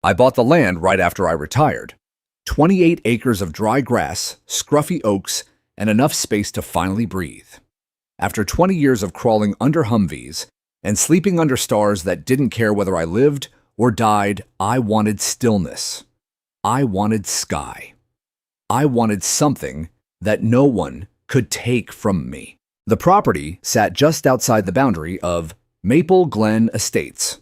I bought the land right after I retired. 28 acres of dry grass, scruffy oaks, and enough space to finally breathe. After 20 years of crawling under Humvees and sleeping under stars that didn't care whether I lived or died, I wanted stillness. I wanted sky. I wanted something that no one could take from me. The property sat just outside the boundary of Maple Glen Estates,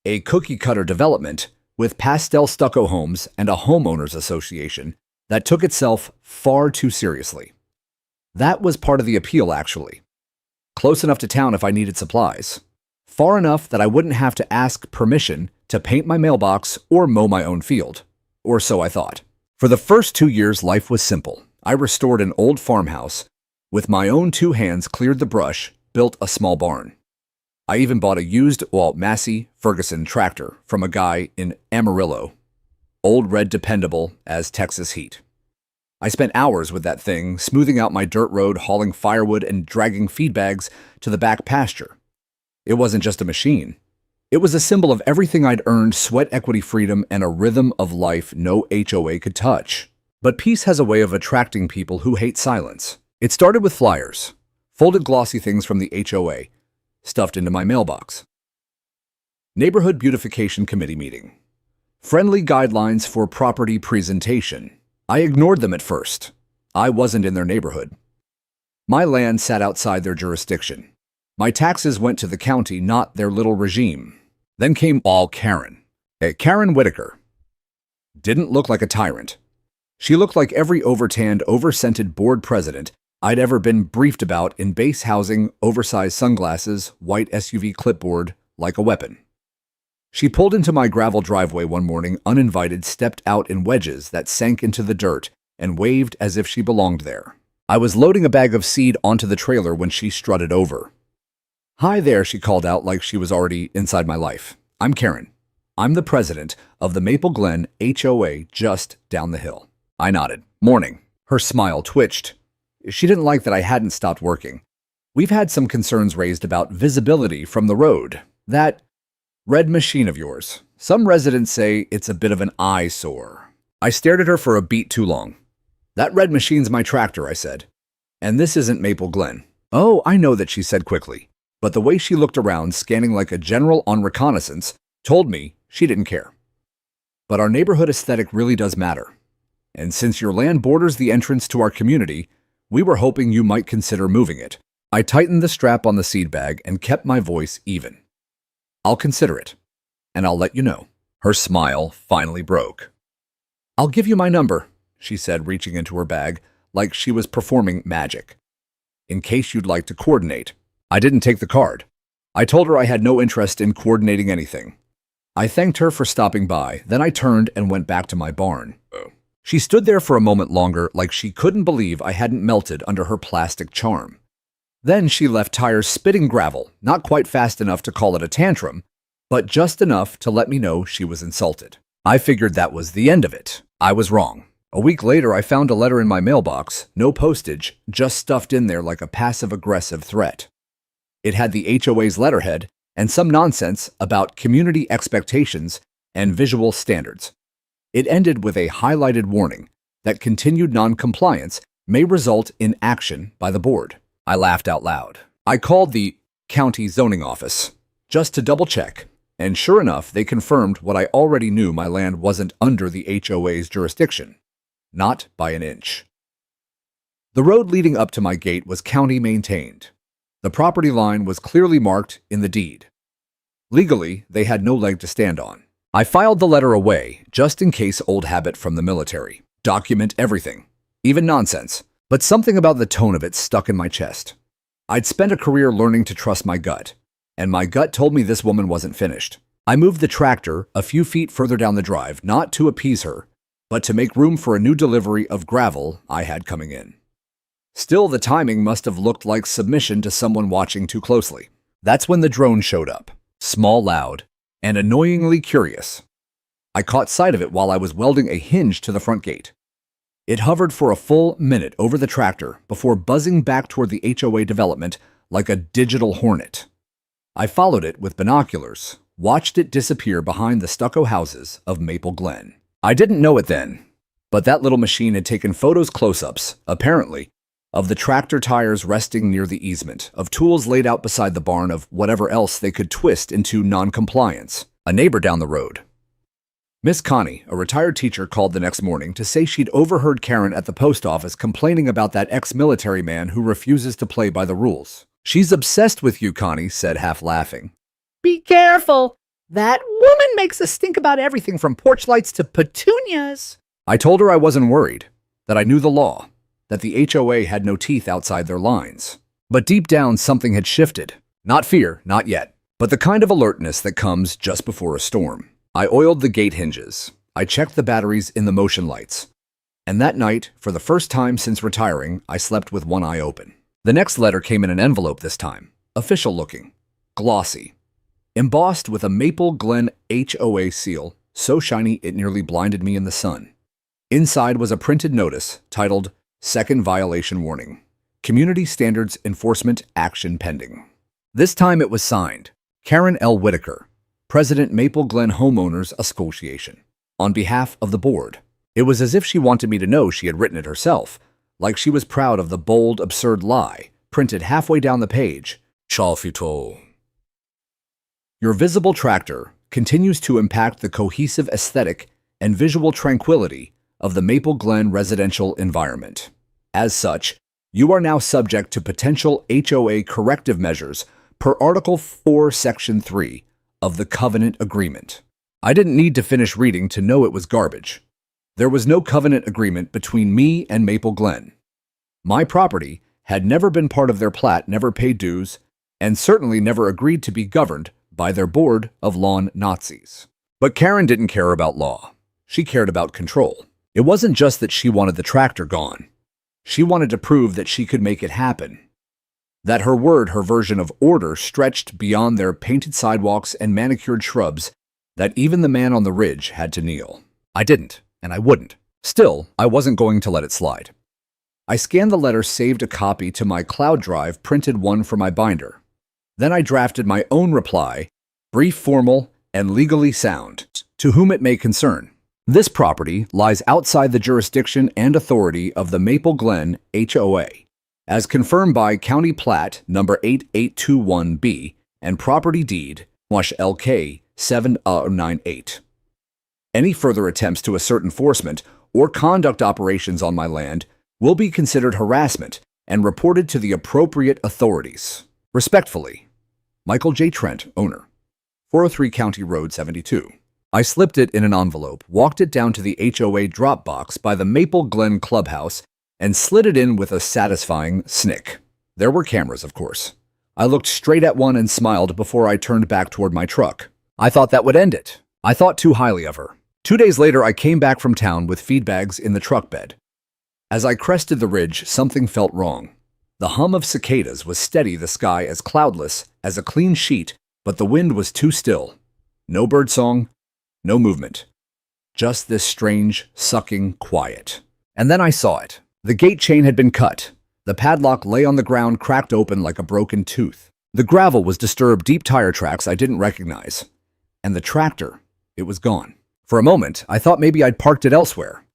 a cookie-cutter development with pastel stucco homes and a homeowners association that took itself far too seriously. That was part of the appeal, actually. Close enough to town if I needed supplies. Far enough that I wouldn't have to ask permission to paint my mailbox or mow my own field. Or so I thought. For the first 2 years, life was simple. I restored an old farmhouse. With my own 2 hands, cleared the brush, built a small barn. I even bought a used Massey Ferguson tractor from a guy in Amarillo. Old red dependable as Texas heat. I spent hours with that thing, smoothing out my dirt road, hauling firewood, and dragging feed bags to the back pasture. It wasn't just a machine. It was a symbol of everything I'd earned, sweat equity freedom, and a rhythm of life no HOA could touch. But peace has a way of attracting people who hate silence. It started with flyers, folded glossy things from the HOA, stuffed into my mailbox. Neighborhood Beautification Committee meeting. Friendly guidelines for property presentation. I ignored them at first. I wasn't in their neighborhood. My land sat outside their jurisdiction. My taxes went to the county, not their little regime. Then came Karen. Karen Whitaker. Didn't look like a tyrant. She looked like every overtanned, overscented board president I'd ever been briefed about in base housing, oversized sunglasses, white SUV clipboard, like a weapon. She pulled into my gravel driveway one morning, uninvited, stepped out in wedges that sank into the dirt, and waved as if she belonged there. I was loading a bag of seed onto the trailer when she strutted over. "Hi there," she called out like she was already inside my life. "I'm Karen. I'm the president of the Maple Glen HOA just down the hill." I nodded. "Morning." Her smile twitched. She didn't like that I hadn't stopped working. "We've had some concerns raised about visibility from the road. That red machine of yours. Some residents say it's a bit of an eyesore." I stared at her for a beat too long. "That red machine's my tractor," I said. "And this isn't Maple Glen." "Oh, I know that," she said quickly. But the way she looked around, scanning like a general on reconnaissance, told me she didn't care. But our neighborhood aesthetic really does matter. And since your land borders the entrance to our community, we were hoping you might consider moving it. I tightened the strap on the seed bag and kept my voice even. "I'll consider it, and I'll let you know." Her smile finally broke. "I'll give you my number," she said, reaching into her bag like she was performing magic. "In case you'd like to coordinate." I didn't take the card. I told her I had no interest in coordinating anything. I thanked her for stopping by, then I turned and went back to my barn. She stood there for a moment longer, like she couldn't believe I hadn't melted under her plastic charm. Then she left tires spitting gravel, not quite fast enough to call it a tantrum, but just enough to let me know she was insulted. I figured that was the end of it. I was wrong. A week later, I found a letter in my mailbox, no postage, just stuffed in there like a passive-aggressive threat. It had the HOA's letterhead and some nonsense about community expectations and visual standards. It ended with a highlighted warning that continued noncompliance may result in action by the board. I laughed out loud. I called the county zoning office just to double-check, and sure enough, they confirmed what I already knew: my land wasn't under the HOA's jurisdiction. Not by an inch. The road leading up to my gate was county-maintained. The property line was clearly marked in the deed. Legally, they had no leg to stand on. I filed the letter away, just in case, old habit from the military. Document everything, even nonsense. But something about the tone of it stuck in my chest. I'd spent a career learning to trust my gut, and my gut told me this woman wasn't finished. I moved the tractor a few feet further down the drive, not to appease her, but to make room for a new delivery of gravel I had coming in. Still, the timing must have looked like submission to someone watching too closely. That's when the drone showed up, small, loud, and annoyingly curious. I caught sight of it while I was welding a hinge to the front gate. It hovered for a full minute over the tractor before buzzing back toward the HOA development like a digital hornet. I followed it with binoculars, watched it disappear behind the stucco houses of Maple Glen. I didn't know it then, but that little machine had taken photos close-ups, apparently, of the tractor tires resting near the easement, of tools laid out beside the barn, of whatever else they could twist into non-compliance. A neighbor down the road, Miss Connie, a retired teacher, called the next morning to say she'd overheard Karen at the post office complaining about that ex-military man who refuses to play by the rules. "She's obsessed with you," Connie said, half laughing. "Be careful. That woman makes us think about everything from porch lights to petunias." I told her I wasn't worried, that I knew the law, that the HOA had no teeth outside their lines. But deep down, something had shifted. Not fear, not yet, but the kind of alertness that comes just before a storm. I oiled the gate hinges. I checked the batteries in the motion lights. And that night, for the first time since retiring, I slept with one eye open. The next letter came in an envelope this time, official looking, glossy, embossed with a Maple Glen HOA seal, so shiny it nearly blinded me in the sun. Inside was a printed notice titled, "Second Violation Warning. Community Standards Enforcement Action Pending." This time it was signed, Karen L. Whitaker, President, Maple Glen Homeowners Association, on behalf of the board. It was as if she wanted me to know she had written it herself, like she was proud of the bold, absurd lie, printed halfway down the page. Chalfuto. Your visible tractor continues to impact the cohesive aesthetic and visual tranquility of the Maple Glen residential environment. As such, you are now subject to potential HOA corrective measures per Article 4, Section 3 of the Covenant Agreement. I didn't need to finish reading to know it was garbage. There was no covenant agreement between me and Maple Glen. My property had never been part of their plat, never paid dues, and certainly never agreed to be governed by their board of lawn Nazis. But Karen didn't care about law. She cared about control. It wasn't just that she wanted the tractor gone. She wanted to prove that she could make it happen. That her word, her version of order, stretched beyond their painted sidewalks and manicured shrubs, that even the man on the ridge had to kneel. I didn't, and I wouldn't. Still, I wasn't going to let it slide. I scanned the letter, saved a copy to my cloud drive, printed one for my binder. Then I drafted my own reply, brief, formal, and legally sound, to whom it may concern. This property lies outside the jurisdiction and authority of the Maple Glen HOA, as confirmed by County Plat number 8821B and Property Deed LK 7098. Any further attempts to assert enforcement or conduct operations on my land will be considered harassment and reported to the appropriate authorities. Respectfully, Michael J. Trent, owner, 403 County Road 72. I slipped it in an envelope, walked it down to the HOA drop box by the Maple Glen Clubhouse, and slid it in with a satisfying snick. There were cameras, of course. I looked straight at one and smiled before I turned back toward my truck. I thought that would end it. I thought too highly of her. 2 days later, I came back from town with feed bags in the truck bed. As I crested the ridge, something felt wrong. The hum of cicadas was steady, the sky as cloudless as a clean sheet, but the wind was too still. No birdsong, no movement. Just this strange, sucking quiet. And then I saw it. The gate chain had been cut. The padlock lay on the ground, cracked open like a broken tooth. The gravel was disturbed, deep tire tracks I didn't recognize. And the tractor, it was gone. For a moment, I thought maybe I'd parked it elsewhere.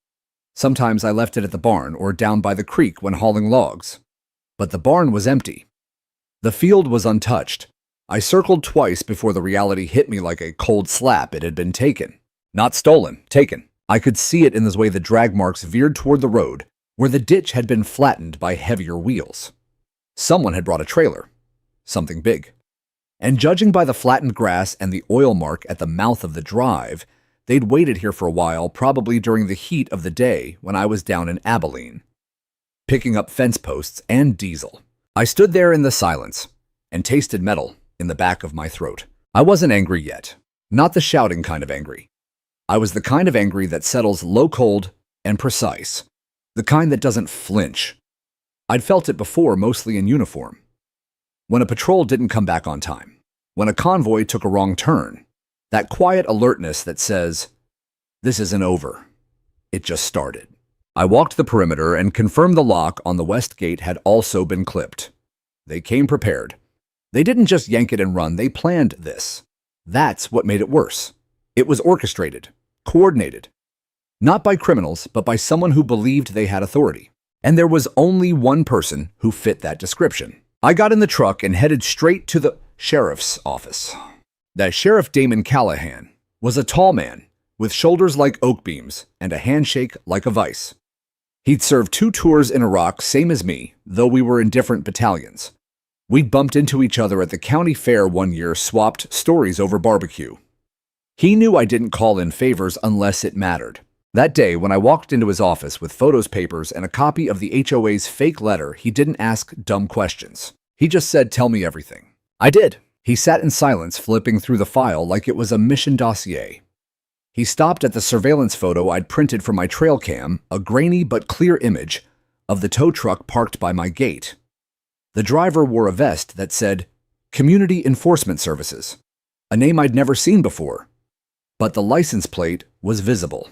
Sometimes I left it at the barn or down by the creek when hauling logs. But the barn was empty. The field was untouched. I circled twice before the reality hit me like a cold slap. It had been taken. Not stolen, taken. I could see it in the way the drag marks veered toward the road, where the ditch had been flattened by heavier wheels. Someone had brought a trailer. Something big. And judging by the flattened grass and the oil mark at the mouth of the drive, they'd waited here for a while, probably during the heat of the day when I was down in Abilene, picking up fence posts and diesel. I stood there in the silence and tasted metal in the back of my throat. I wasn't angry yet. Not the shouting kind of angry. I was the kind of angry that settles low, cold, and precise. The kind that doesn't flinch. I'd felt it before, mostly in uniform. When a patrol didn't come back on time. When a convoy took a wrong turn. That quiet alertness that says, this isn't over. It just started. I walked the perimeter and confirmed the lock on the west gate had also been clipped. They came prepared. They didn't just yank it and run, they planned this. That's what made it worse. It was orchestrated, coordinated, not by criminals, but by someone who believed they had authority. And there was only one person who fit that description. I got in the truck and headed straight to the sheriff's office. That Sheriff Damon Callahan was a tall man with shoulders like oak beams and a handshake like a vice. He'd served 2 tours in Iraq, same as me, though we were in different battalions. We'd bumped into each other at the county fair one year, swapped stories over barbecue. He knew I didn't call in favors unless it mattered. That day, when I walked into his office with photos, papers, and a copy of the HOA's fake letter, he didn't ask dumb questions. He just said, "Tell me everything." I did. He sat in silence, flipping through the file like it was a mission dossier. He stopped at the surveillance photo I'd printed for my trail cam, a grainy but clear image of the tow truck parked by my gate. The driver wore a vest that said, Community Enforcement Services, a name I'd never seen before. But the license plate was visible.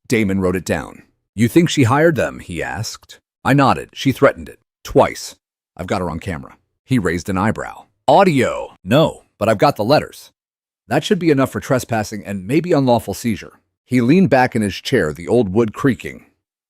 Damon wrote it down. "You think she hired them?" he asked. I nodded. "She threatened it. Twice. I've got her on camera." He raised an eyebrow. "Audio?" "No, but I've got the letters." "That should be enough for trespassing and maybe unlawful seizure." He leaned back in his chair, the old wood creaking.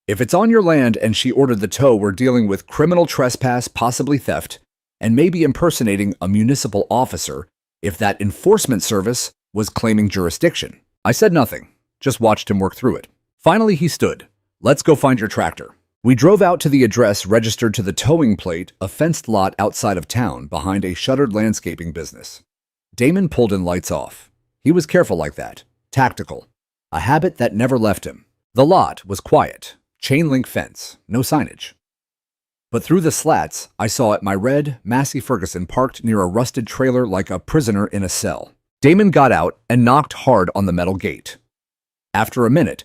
"If it's on your land and she ordered the tow, we're dealing with criminal trespass, possibly theft, and maybe impersonating a municipal officer if that enforcement service was claiming jurisdiction." I said nothing, just watched him work through it. Finally, he stood. "Let's go find your tractor." We drove out to the address registered to the towing plate, a fenced lot outside of town behind a shuttered landscaping business. Damon pulled in lights off. He was careful like that, tactical, a habit that never left him. The lot was quiet, chain link fence, no signage. But through the slats, I saw it, my red Massey Ferguson parked near a rusted trailer like a prisoner in a cell. Damon got out and knocked hard on the metal gate. After a minute,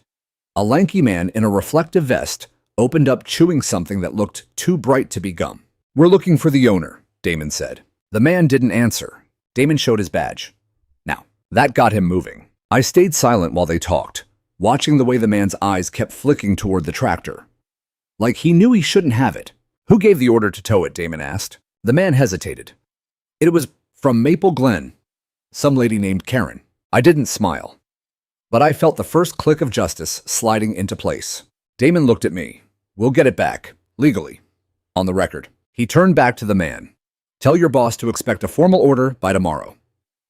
a lanky man in a reflective vest opened up, chewing something that looked too bright to be gum. "We're looking for the owner," Damon said. The man didn't answer. Damon showed his badge. Now, that got him moving. I stayed silent while they talked, watching the way the man's eyes kept flicking toward the tractor. Like he knew he shouldn't have it. "Who gave the order to tow it?" Damon asked. The man hesitated. "It was from Maple Glen. Some lady named Karen." I didn't smile, but I felt the first click of justice sliding into place. Damon looked at me. "We'll get it back, legally, on the record." He turned back to the man. "Tell your boss to expect a formal order by tomorrow,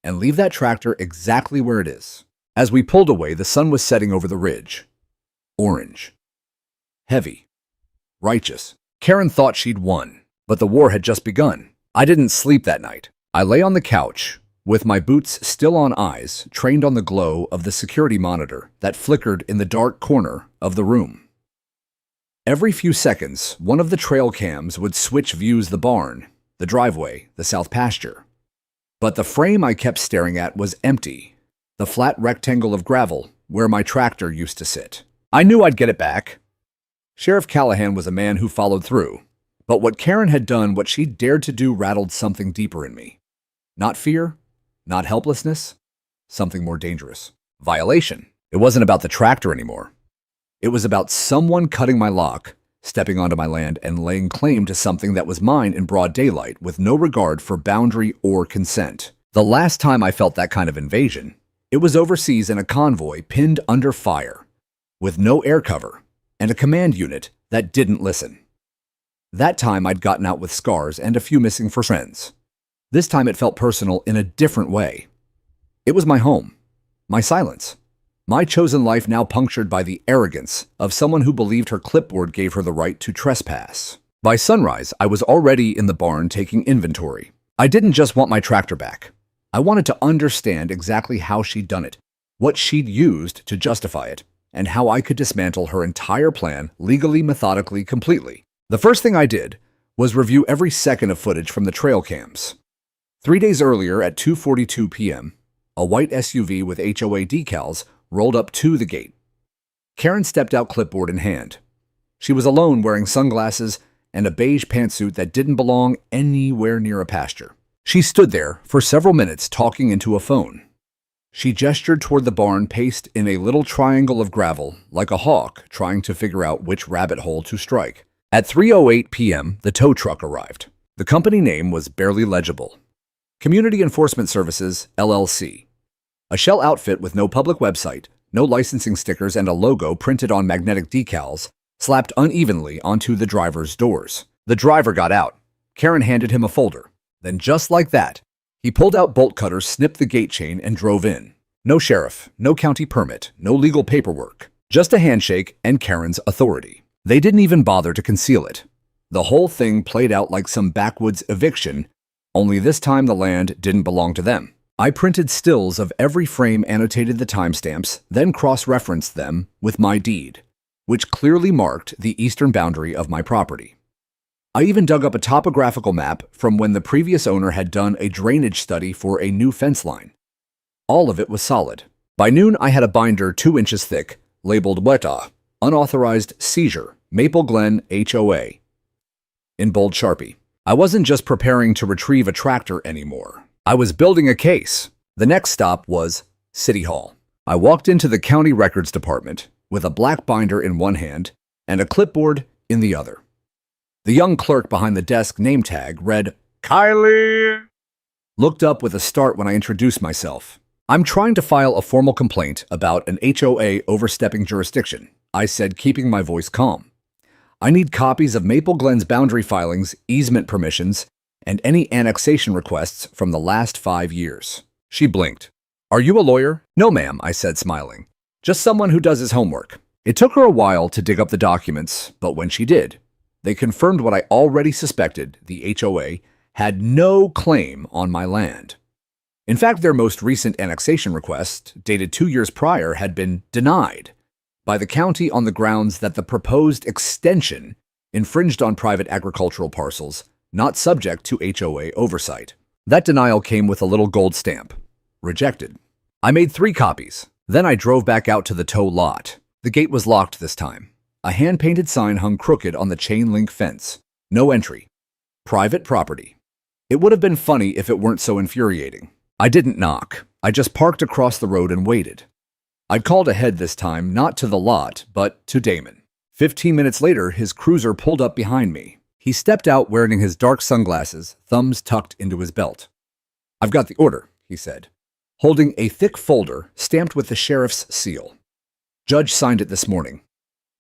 and leave that tractor exactly where it is." As we pulled away, the sun was setting over the ridge. Orange. Heavy. Righteous. Karen thought she'd won, but the war had just begun. I didn't sleep that night. I lay on the couch, with my boots still on, eyes trained on the glow of the security monitor that flickered in the dark corner of the room. Every few seconds, one of the trail cams would switch views: the barn, the driveway, the south pasture. But the frame I kept staring at was empty, the flat rectangle of gravel where my tractor used to sit. I knew I'd get it back. Sheriff Callahan was a man who followed through, but what Karen had done, what she dared to do, rattled something deeper in me. Not fear, not helplessness, something more dangerous. Violation. It wasn't about the tractor anymore. It was about someone cutting my lock, stepping onto my land, and laying claim to something that was mine in broad daylight with no regard for boundary or consent. The last time I felt that kind of invasion, it was overseas in a convoy pinned under fire, with no air cover, and a command unit that didn't listen. That time I'd gotten out with scars and a few missing friends. This time it felt personal in a different way. It was my home, my silence, my chosen life now punctured by the arrogance of someone who believed her clipboard gave her the right to trespass. By sunrise, I was already in the barn taking inventory. I didn't just want my tractor back. I wanted to understand exactly how she'd done it, what she'd used to justify it, and how I could dismantle her entire plan legally, methodically, completely. The first thing I did was review every second of footage from the trail cams. 3 days earlier at 2:42 p.m., a white SUV with HOA decals rolled up to the gate. Karen stepped out, clipboard in hand. She was alone, wearing sunglasses and a beige pantsuit that didn't belong anywhere near a pasture. She stood there for several minutes talking into a phone. She gestured toward the barn, paced in a little triangle of gravel, like a hawk trying to figure out which rabbit hole to strike. At 3:08 p.m., the tow truck arrived. The company name was barely legible. Community Enforcement Services, LLC. A shell outfit with no public website, no licensing stickers, and a logo printed on magnetic decals slapped unevenly onto the driver's doors. The driver got out. Karen handed him a folder. Then just like that, he pulled out bolt cutters, snipped the gate chain, and drove in. No sheriff, no county permit, no legal paperwork. Just a handshake and Karen's authority. They didn't even bother to conceal it. The whole thing played out like some backwoods eviction, only this time the land didn't belong to them. I printed stills of every frame, annotated the timestamps, then cross-referenced them with my deed, which clearly marked the eastern boundary of my property. I even dug up a topographical map from when the previous owner had done a drainage study for a new fence line. All of it was solid. By noon, I had a binder 2 inches thick, labeled WETA, Unauthorized Seizure, Maple Glen HOA, in bold Sharpie. I wasn't just preparing to retrieve a tractor anymore. I was building a case. The next stop was City Hall. I walked into the county records department with a black binder in one hand and a clipboard in the other. The young clerk behind the desk name tag read, Kylie, looked up with a start when I introduced myself. I'm trying to file a formal complaint about an HOA overstepping jurisdiction, I said, keeping my voice calm. I need copies of Maple Glen's boundary filings, easement permissions, and any annexation requests from the last 5 years. She blinked. Are you a lawyer? No, ma'am, I said, smiling. Just someone who does his homework. It took her a while to dig up the documents, but when she did, they confirmed what I already suspected: the HOA had no claim on my land. In fact, their most recent annexation request, dated 2 years prior, had been denied by the county on the grounds that the proposed extension infringed on private agricultural parcels not subject to HOA oversight. That denial came with a little gold stamp. Rejected. I made 3 copies. Then I drove back out to the tow lot. The gate was locked this time. A hand-painted sign hung crooked on the chain-link fence. No entry. Private property. It would have been funny if it weren't so infuriating. I didn't knock. I just parked across the road and waited. I'd called ahead this time, not to the lot, but to Damon. 15 minutes later, his cruiser pulled up behind me. He stepped out wearing his dark sunglasses, thumbs tucked into his belt. I've got the order, he said, holding a thick folder stamped with the sheriff's seal. Judge signed it this morning.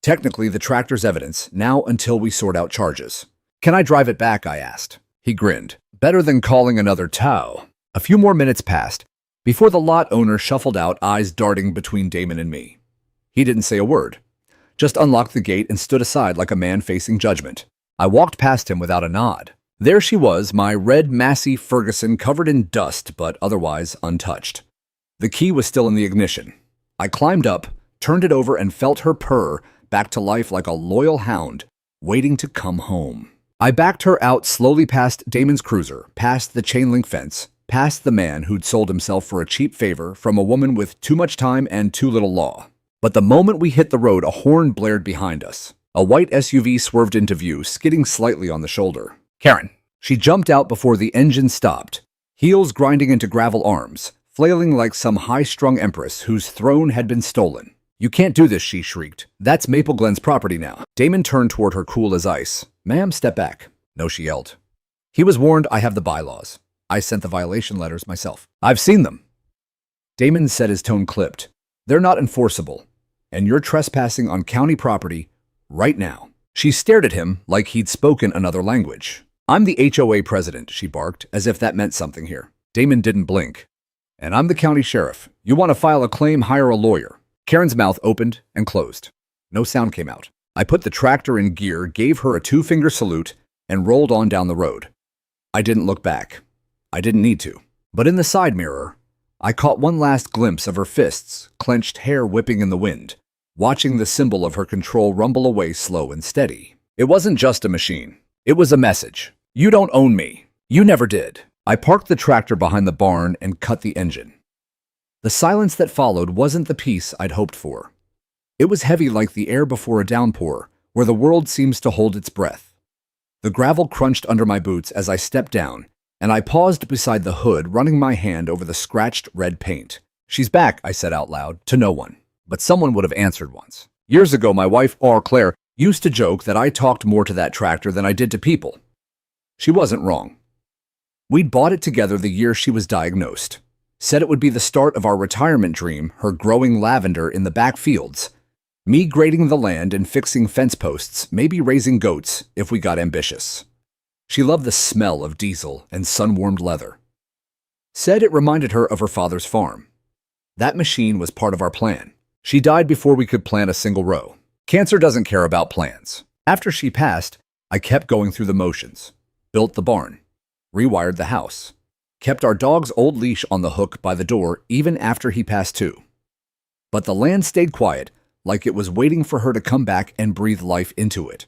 Technically, the tractor's evidence, now until we sort out charges. Can I drive it back? I asked. He grinned. Better than calling another tow. A few more minutes passed before the lot owner shuffled out, eyes darting between Damon and me. He didn't say a word, just unlocked the gate and stood aside like a man facing judgment. I walked past him without a nod. There she was, my red Massey Ferguson, covered in dust but otherwise untouched. The key was still in the ignition. I climbed up, turned it over, and felt her purr back to life like a loyal hound waiting to come home. I backed her out slowly past Damon's cruiser, past the chain-link fence, past the man who'd sold himself for a cheap favor from a woman with too much time and too little law. But the moment we hit the road, a horn blared behind us. A white SUV swerved into view, skidding slightly on the shoulder. Karen. She jumped out before the engine stopped, heels grinding into gravel arms, flailing like some high-strung empress whose throne had been stolen. You can't do this, she shrieked. That's Maple Glen's property now. Damon turned toward her, cool as ice. Ma'am, step back. No, she yelled. He was warned. I have the bylaws. I sent the violation letters myself. I've seen them. Damon said, his tone clipped. They're not enforceable, and you're trespassing on county property right now. She stared at him like he'd spoken another language. I'm the HOA president, she barked, as if that meant something here. Damon didn't blink. And I'm the county sheriff. You want to file a claim, hire a lawyer. Karen's mouth opened and closed. No sound came out. I put the tractor in gear, gave her a 2-finger salute, and rolled on down the road. I didn't look back. I didn't need to. But in the side mirror, I caught one last glimpse of her fists, clenched hair whipping in the wind, watching the symbol of her control rumble away slow and steady. It wasn't just a machine. It was a message. You don't own me. You never did. I parked the tractor behind the barn and cut the engine. The silence that followed wasn't the peace I'd hoped for. It was heavy like the air before a downpour, where the world seems to hold its breath. The gravel crunched under my boots as I stepped down, and I paused beside the hood, running my hand over the scratched red paint. She's back, I said out loud, to no one. But someone would have answered once. Years ago, my wife, Claire, used to joke that I talked more to that tractor than I did to people. She wasn't wrong. We'd bought it together the year she was diagnosed. Said it would be the start of our retirement dream, her growing lavender in the back fields, me grading the land and fixing fence posts, maybe raising goats if we got ambitious. She loved the smell of diesel and sun-warmed leather. Said it reminded her of her father's farm. That machine was part of our plan. She died before we could plant a single row. Cancer doesn't care about plans. After she passed, I kept going through the motions. Built the barn. Rewired the house. Kept our dog's old leash on the hook by the door even after he passed too. But the land stayed quiet, like it was waiting for her to come back and breathe life into it.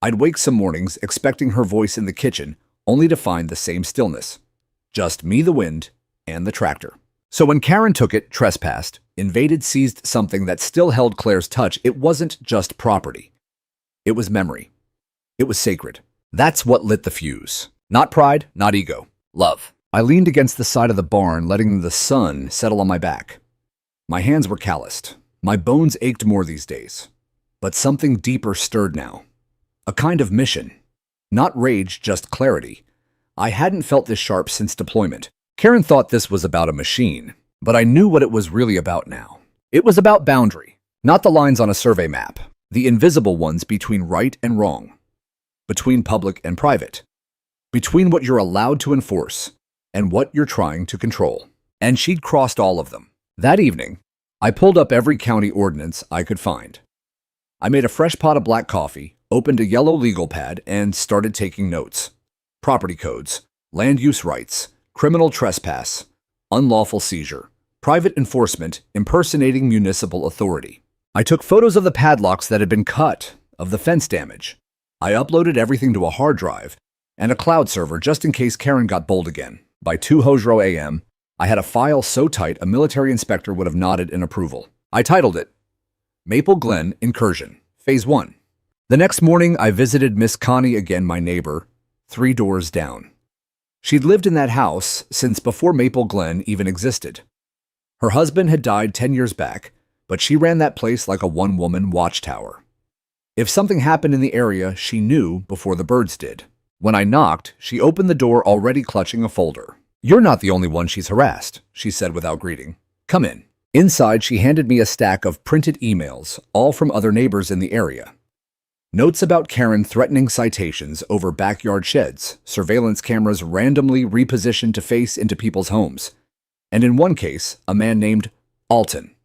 I'd wake some mornings expecting her voice in the kitchen, only to find the same stillness. Just me, the wind, and the tractor. So when Karen took it, trespassed, invaded, seized something that still held Claire's touch, it wasn't just property. It was memory. It was sacred. That's what lit the fuse. Not pride, not ego. Love. I leaned against the side of the barn, letting the sun settle on my back. My hands were calloused. My bones ached more these days. But something deeper stirred now. A kind of mission. Not rage, just clarity. I hadn't felt this sharp since deployment. Karen thought this was about a machine, but I knew what it was really about now. It was about boundary, not the lines on a survey map, the invisible ones between right and wrong, between public and private, between what you're allowed to enforce and what you're trying to control. And she'd crossed all of them. That evening, I pulled up every county ordinance I could find. I made a fresh pot of black coffee, opened a yellow legal pad, and started taking notes. Property codes, land use rights, criminal trespass, unlawful seizure, private enforcement, impersonating municipal authority. I took photos of the padlocks that had been cut, of the fence damage. I uploaded everything to a hard drive and a cloud server just in case Karen got bold again. By 2 a.m., I had a file so tight a military inspector would have nodded in approval. I titled it, Maple Glen Incursion, Phase 1. The next morning, I visited Miss Connie again, my neighbor, 3 doors down. She'd lived in that house since before Maple Glen even existed. Her husband had died 10 years back, but she ran that place like a one-woman watchtower. If something happened in the area, she knew before the birds did. When I knocked, she opened the door already clutching a folder. "You're not the only one she's harassed," she said without greeting. "Come in." Inside, she handed me a stack of printed emails, all from other neighbors in the area. Notes about Karen threatening citations over backyard sheds, surveillance cameras randomly repositioned to face into people's homes, and in one case, a man named Alton,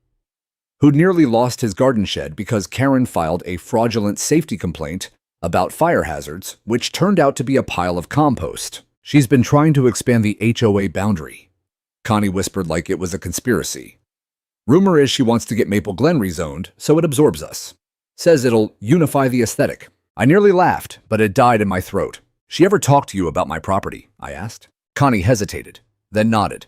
who'd nearly lost his garden shed because Karen filed a fraudulent safety complaint about fire hazards, which turned out to be a pile of compost. "She's been trying to expand the HOA boundary," Connie whispered like it was a conspiracy. "Rumor is she wants to get Maple Glen rezoned so it absorbs us. Says it'll unify the aesthetic." I nearly laughed, but it died in my throat. "She ever talked to you about my property?" I asked. Connie hesitated, then nodded.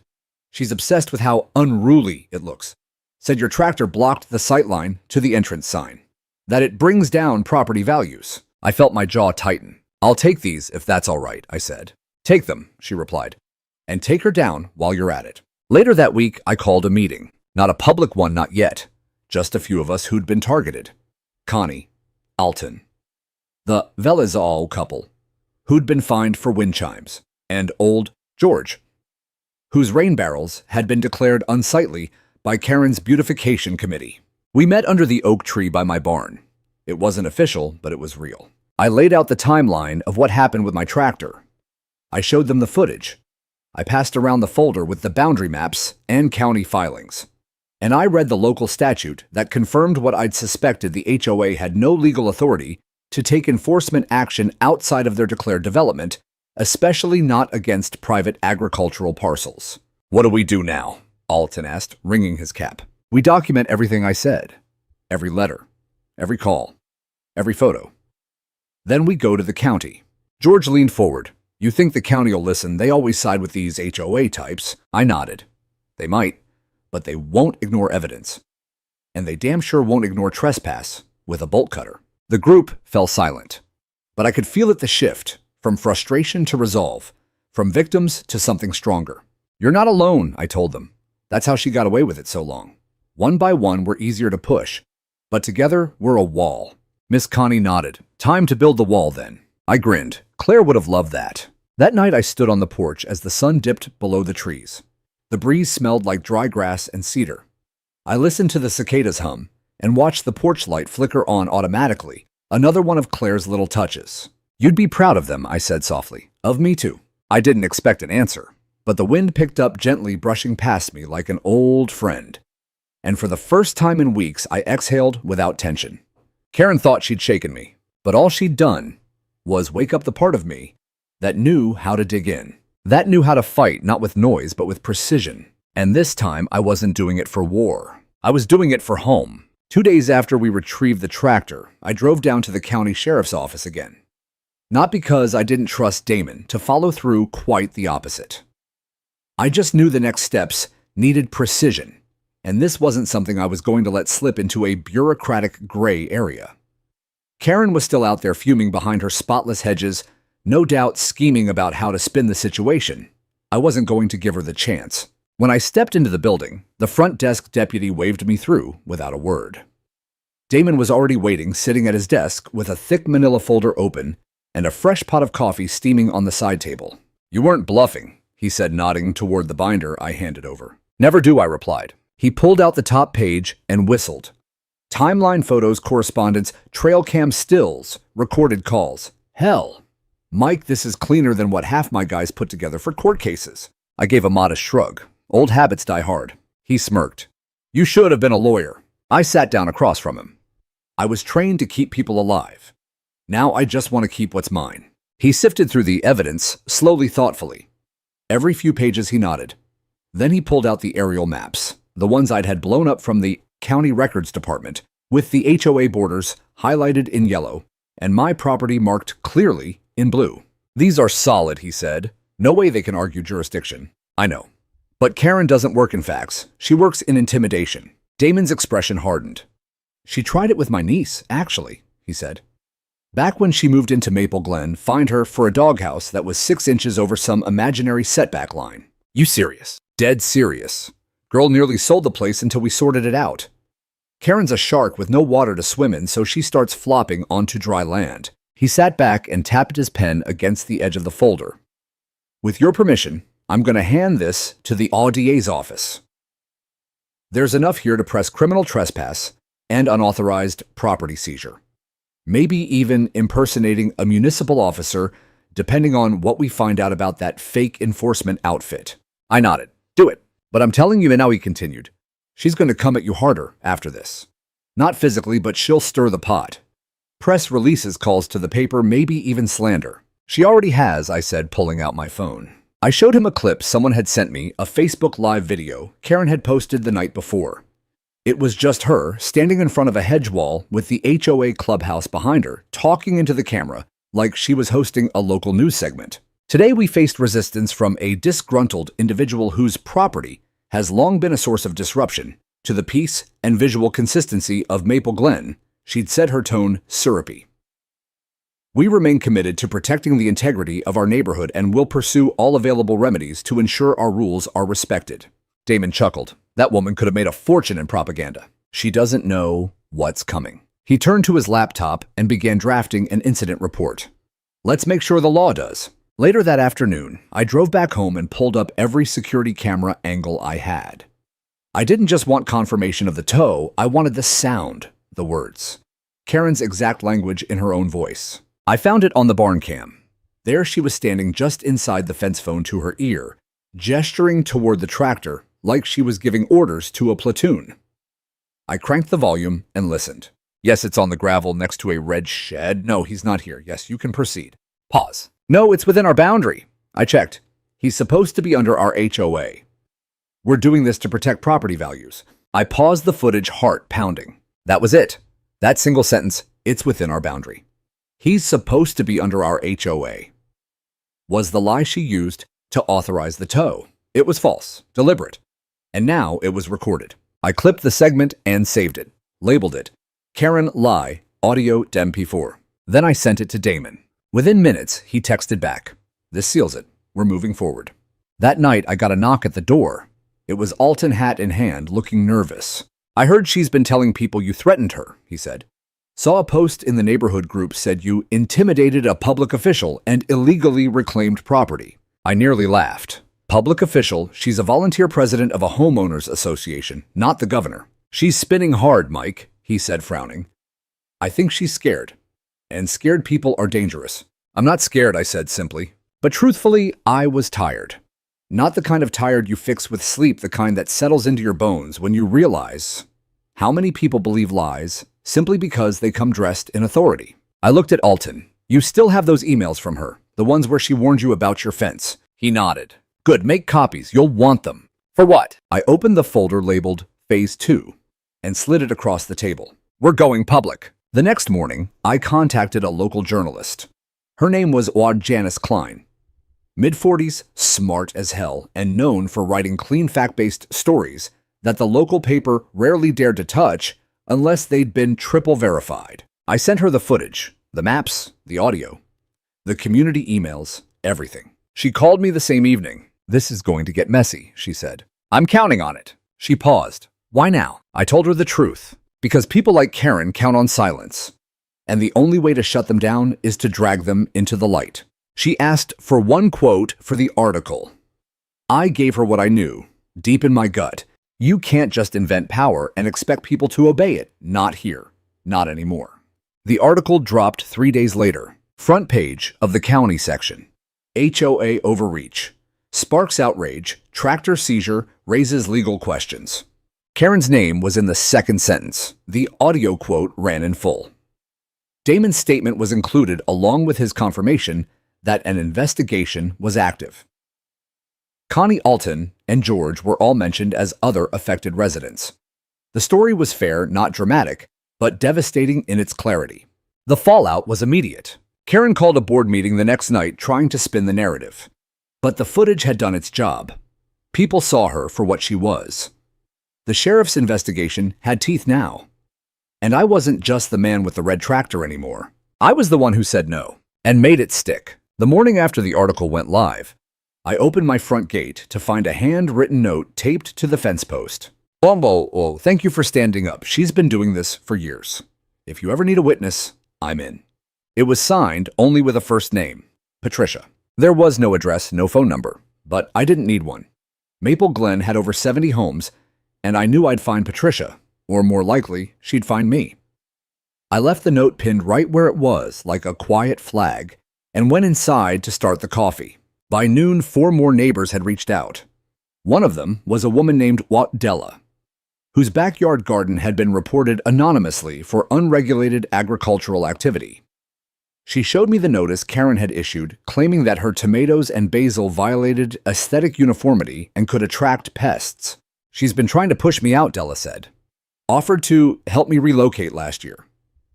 "She's obsessed with how unruly it looks. Said your tractor blocked the sightline to the entrance sign. That it brings down property values." I felt my jaw tighten. "I'll take these if that's all right," I said. "Take them," she replied. "And take her down while you're at it." Later that week, I called a meeting. Not a public one, not yet. Just a few of us who'd been targeted. Connie, Alton, the Velizal couple, who'd been fined for wind chimes, and old George, whose rain barrels had been declared unsightly by Karen's beautification committee. We met under the oak tree by my barn. It wasn't official, but it was real. I laid out the timeline of what happened with my tractor. I showed them the footage. I passed around the folder with the boundary maps and county filings. And I read the local statute that confirmed what I'd suspected: the HOA had no legal authority to take enforcement action outside of their declared development, especially not against private agricultural parcels. "What do we do now?" Alton asked, wringing his cap. "We document everything I said. Every letter, every call, every photo. Then we go to the county." George leaned forward. "You think the county will listen? They always side with these HOA types." I nodded. "They might, but they won't ignore evidence. And they damn sure won't ignore trespass with a bolt cutter." The group fell silent. But I could feel it, the shift, from frustration to resolve, from victims to something stronger. "You're not alone," I told them. "That's how she got away with it so long. One by one, we're easier to push. But together, we're a wall." Miss Connie nodded. "Time to build the wall, then." I grinned. Claire would have loved that. That night I stood on the porch as the sun dipped below the trees. The breeze smelled like dry grass and cedar. I listened to the cicadas hum and watched the porch light flicker on automatically, another one of Claire's little touches. "You'd be proud of them," I said softly. "Of me too." I didn't expect an answer, but the wind picked up gently, brushing past me like an old friend. And for the first time in weeks, I exhaled without tension. Karen thought she'd shaken me, but all she'd done was wake up the part of me that knew how to dig in. That knew how to fight, not with noise, but with precision. And this time, I wasn't doing it for war. I was doing it for home. 2 days after we retrieved the tractor, I drove down to the county sheriff's office again. Not because I didn't trust Damon to follow through, quite the opposite. I just knew the next steps needed precision, and this wasn't something I was going to let slip into a bureaucratic gray area. Karen was still out there fuming behind her spotless hedges, no doubt scheming about how to spin the situation. I wasn't going to give her the chance. When I stepped into the building, the front desk deputy waved me through without a word. Damon was already waiting, sitting at his desk with a thick manila folder open and a fresh pot of coffee steaming on the side table. "You weren't bluffing," he said, nodding toward the binder I handed over. "Never do," I replied. He pulled out the top page and whistled. Timeline photos, correspondence, trail cam stills, recorded calls. Hell, Mike, this is cleaner than what half my guys put together for court cases. I gave a modest shrug. Old habits die hard. He smirked. "You should have been a lawyer." I sat down across from him. "I was trained to keep people alive. Now I just want to keep what's mine." He sifted through the evidence, slowly, thoughtfully. Every few pages he nodded. Then he pulled out the aerial maps, the ones I'd had blown up from the county records department, with the HOA borders highlighted in yellow, and my property marked clearly in blue. "These are solid," he said. "No way they can argue jurisdiction." "I know. But Karen doesn't work in facts. She works in intimidation." Damon's expression hardened. "She tried it with my niece, actually," he said. "Back when she moved into Maple Glen, fined her for a doghouse that was 6 inches over some imaginary setback line." "You serious?" "Dead serious. Girl nearly sold the place until we sorted it out. Karen's a shark with no water to swim in, so she starts flopping onto dry land." He sat back and tapped his pen against the edge of the folder. "With your permission, I'm going to hand this to the AUDA's office. There's enough here to press criminal trespass and unauthorized property seizure. Maybe even impersonating a municipal officer, depending on what we find out about that fake enforcement outfit." I nodded. "Do it. But I'm telling you," and now he continued, "she's going to come at you harder after this. Not physically, but she'll stir the pot. Press releases, calls to the paper, maybe even slander." "She already has," I said, pulling out my phone. I showed him a clip someone had sent me, a Facebook Live video Karen had posted the night before. It was just her, standing in front of a hedge wall with the HOA clubhouse behind her, talking into the camera like she was hosting a local news segment. Today we faced resistance from a disgruntled individual whose property has long been a source of disruption to the peace and visual consistency of Maple Glen. She'd said, her tone syrupy. "We remain committed to protecting the integrity of our neighborhood and will pursue all available remedies to ensure our rules are respected." Damon chuckled. That woman could have made a fortune in propaganda. "She doesn't know what's coming." He turned to his laptop and began drafting an incident report. "Let's make sure the law does." Later that afternoon, I drove back home and pulled up every security camera angle I had. I didn't just want confirmation of the tow, I wanted the sound, the words. Karen's exact language in her own voice. I found it on the barn cam. There she was standing just inside the fence phone to her ear, gesturing toward the tractor like she was giving orders to a platoon. I cranked the volume and listened. "Yes, it's on the gravel next to a red shed. No, he's not here. Yes, you can proceed." Pause. "No, it's within our boundary." I checked. "He's supposed to be under our HOA. We're doing this to protect property values." I paused the footage, heart pounding. That was it. That single sentence, "It's within our boundary. He's supposed to be under our HOA," was the lie she used to authorize the tow. It was false, deliberate. And now it was recorded. I clipped the segment and saved it, labeled it Karen Lie, Audio MP4. Then I sent it to Damon. Within minutes, he texted back. "This seals it. We're moving forward." That night, I got a knock at the door. It was Alton, hat in hand, looking nervous. "I heard she's been telling people you threatened her," he said. Saw a post in the neighborhood group said you intimidated a public official and illegally reclaimed property. I nearly laughed. Public official, she's a volunteer president of a homeowners association, not the governor. She's spinning hard, Mike, he said, frowning. I think she's scared. And scared people are dangerous. I'm not scared, I said simply. But truthfully, I was tired. Not the kind of tired you fix with sleep, the kind that settles into your bones when you realize how many people believe lies simply because they come dressed in authority. I looked at Alton. You still have those emails from her, the ones where she warned you about your fence. He nodded. Good, make copies. You'll want them. For what? I opened the folder labeled Phase 2 and slid it across the table. We're going public. The next morning, I contacted a local journalist. Her name was Janice Klein. Mid-40s, smart as hell, and known for writing clean fact-based stories that the local paper rarely dared to touch unless they'd been triple verified. I sent her the footage, the maps, the audio, the community emails, everything. She called me the same evening. This is going to get messy, she said. I'm counting on it. She paused. Why now? I told her the truth. Because people like Karen count on silence. And the only way to shut them down is to drag them into the light. She asked for one quote for the article. I gave her what I knew, deep in my gut. You can't just invent power and expect people to obey it. Not here. Not anymore. The article dropped 3 days later. Front page of the county section. HOA overreach. Sparks outrage. Tractor seizure raises legal questions. Karen's name was in the second sentence. The audio quote ran in full. Damon's statement was included along with his confirmation that an investigation was active. Connie Alton and George were all mentioned as other affected residents. The story was fair, not dramatic, but devastating in its clarity. The fallout was immediate. Karen called a board meeting the next night trying to spin the narrative. But the footage had done its job. People saw her for what she was. The sheriff's investigation had teeth now. And I wasn't just the man with the red tractor anymore. I was the one who said no and made it stick. The morning after the article went live, I opened my front gate to find a handwritten note taped to the fence post. Oh, thank you for standing up. She's been doing this for years. If you ever need a witness, I'm in. It was signed only with a first name, Patricia. There was no address, no phone number, but I didn't need one. Maple Glen had over 70 homes, and I knew I'd find Patricia, or more likely, she'd find me. I left the note pinned right where it was, like a quiet flag, and went inside to start the coffee. By noon, 4 more neighbors had reached out. One of them was a woman named Della, whose backyard garden had been reported anonymously for unregulated agricultural activity. She showed me the notice Karen had issued, claiming that her tomatoes and basil violated aesthetic uniformity and could attract pests. She's been trying to push me out, Della said. Offered to help me relocate last year.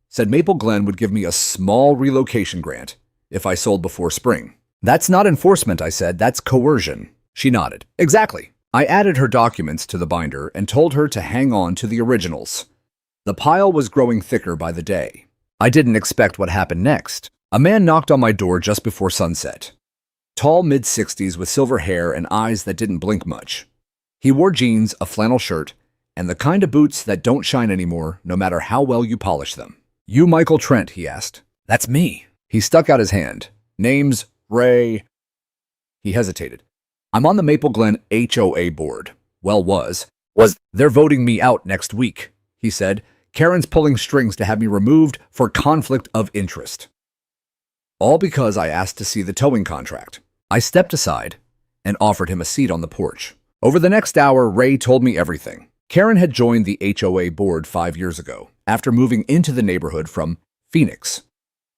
Said Maple Glen would give me a small relocation grant if I sold before spring. That's not enforcement, I said. That's coercion. She nodded. Exactly. I added her documents to the binder and told her to hang on to the originals. The pile was growing thicker by the day. I didn't expect what happened next. A man knocked on my door just before sunset. Tall, mid-60s with silver hair and eyes that didn't blink much. He wore jeans, a flannel shirt, and the kind of boots that don't shine anymore no matter how well you polish them. You Michael Trent, he asked. That's me. He stuck out his hand. Name's Ray. He hesitated. I'm on the Maple Glen HOA board. Well, was. They're voting me out next week, he said. Karen's pulling strings to have me removed for conflict of interest. All because I asked to see the towing contract. I stepped aside and offered him a seat on the porch. Over the next hour, Ray told me everything. Karen had joined the HOA board 5 years ago, after moving into the neighborhood from Phoenix.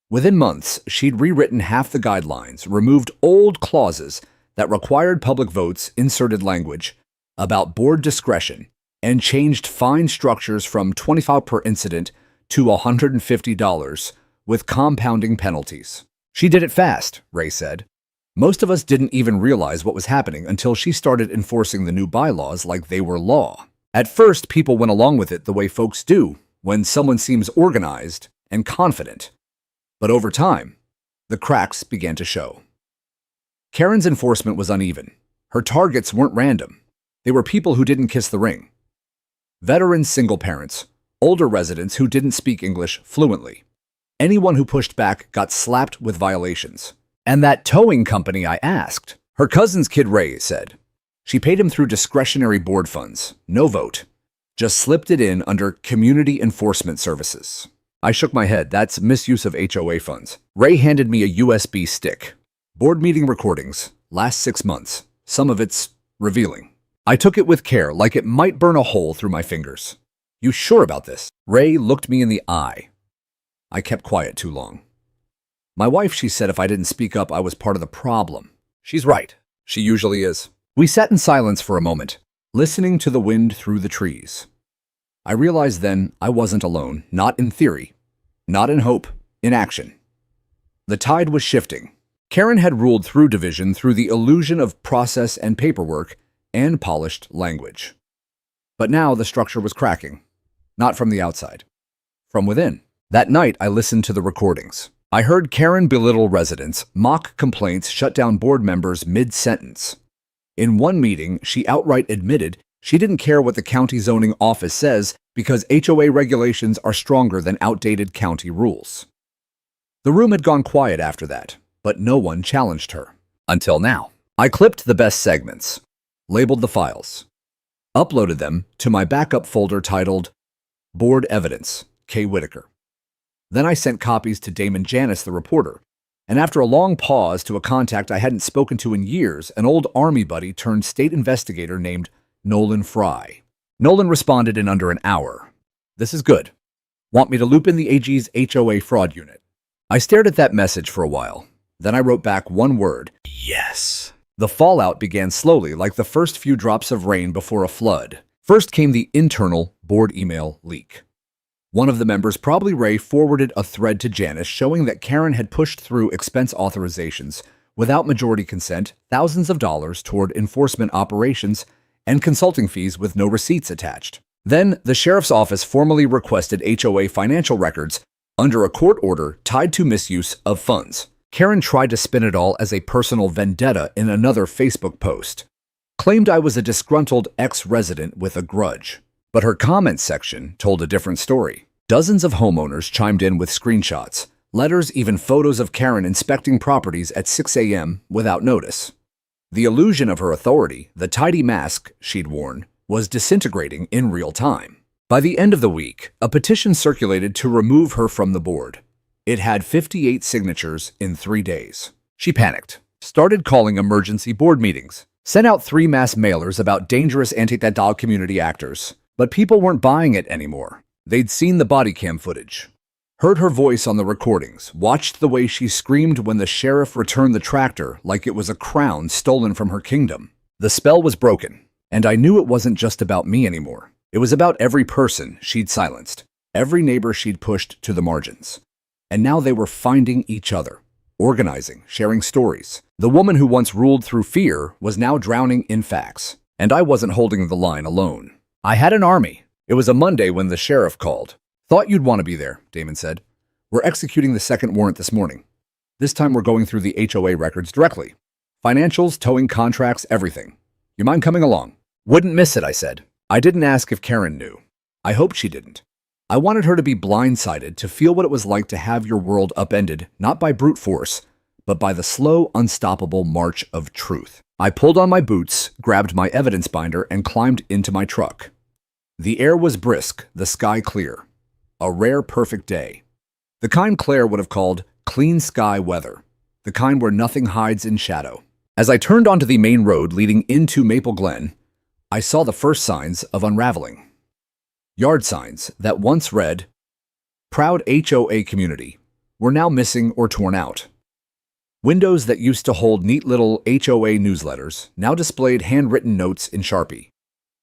Within months, she'd rewritten half the guidelines, removed old clauses that required public votes, inserted language about board discretion, and changed fine structures from $25 per incident to $150 with compounding penalties. She did it fast, Ray said. Most of us didn't even realize what was happening until she started enforcing the new bylaws like they were law. At first, people went along with it the way folks do when someone seems organized and confident. But over time, the cracks began to show. Karen's enforcement was uneven. Her targets weren't random. They were people who didn't kiss the ring. Veteran single parents, older residents who didn't speak English fluently. Anyone who pushed back got slapped with violations. And that towing company I asked, her cousin's kid Ray said. She paid him through discretionary board funds, no vote. Just slipped it in under Community Enforcement Services. I shook my head. That's misuse of HOA funds. Ray handed me a USB stick. Board meeting recordings, last 6 months. Some of it's revealing. I took it with care, like it might burn a hole through my fingers. You sure about this? Ray looked me in the eye. I kept quiet too long. My wife, she said if I didn't speak up, I was part of the problem. She's right. She usually is. We sat in silence for a moment, listening to the wind through the trees. I realized then I wasn't alone, not in theory, not in hope, in action. The tide was shifting. Karen had ruled through division through the illusion of process and paperwork and polished language. But now the structure was cracking, not from the outside, from within. That night, I listened to the recordings. I heard Karen belittle residents, mock complaints, shut down board members mid-sentence. In one meeting, she outright admitted she didn't care what the county zoning office says because HOA regulations are stronger than outdated county rules. The room had gone quiet after that, but no one challenged her. Until now. I clipped the best segments, labeled the files, uploaded them to my backup folder titled Board Evidence, K. Whitaker. Then I sent copies to Damon Janis, the reporter, and after a long pause to a contact I hadn't spoken to in years, an old Army buddy turned state investigator named Nolan Fry. Nolan responded in under an hour. This is good. Want me to loop in the AG's HOA fraud unit? I stared at that message for a while. Then I wrote back one word, yes. The fallout began slowly, like the first few drops of rain before a flood. First came the internal board email leak. One of the members, probably Ray, forwarded a thread to Janice showing that Karen had pushed through expense authorizations without majority consent, thousands of dollars toward enforcement operations, and consulting fees with no receipts attached. Then, the sheriff's office formally requested HOA financial records under a court order tied to misuse of funds. Karen tried to spin it all as a personal vendetta in another Facebook post. Claimed I was a disgruntled ex-resident with a grudge. But her comments section told a different story. Dozens of homeowners chimed in with screenshots, letters, even photos of Karen inspecting properties at 6 a.m. without notice. The illusion of her authority, the tidy mask she'd worn, was disintegrating in real time. By the end of the week, a petition circulated to remove her from the board. It had 58 signatures in 3 days. She panicked, started calling emergency board meetings, sent out 3 mass mailers about dangerous anti-dog community actors. But people weren't buying it anymore. They'd seen the body cam footage, heard her voice on the recordings, watched the way she screamed when the sheriff returned the tractor like it was a crown stolen from her kingdom. The spell was broken, and I knew it wasn't just about me anymore. It was about every person she'd silenced, every neighbor she'd pushed to the margins. And now they were finding each other, organizing, sharing stories. The woman who once ruled through fear was now drowning in facts, and I wasn't holding the line alone. I had an army. It was a Monday when the sheriff called. Thought you'd want to be there, Damon said. We're executing the second warrant this morning. This time we're going through the HOA records directly. Financials, towing contracts, everything. You mind coming along? Wouldn't miss it, I said. I didn't ask if Karen knew. I hoped she didn't. I wanted her to be blindsided, to feel what it was like to have your world upended, not by brute force, but by the slow, unstoppable march of truth. I pulled on my boots, grabbed my evidence binder, and climbed into my truck. The air was brisk, the sky clear. A rare, perfect day. The kind Claire would have called clean sky weather. The kind where nothing hides in shadow. As I turned onto the main road leading into Maple Glen, I saw the first signs of unraveling. Yard signs that once read, Proud HOA Community, were now missing or torn out. Windows that used to hold neat little HOA newsletters now displayed handwritten notes in Sharpie.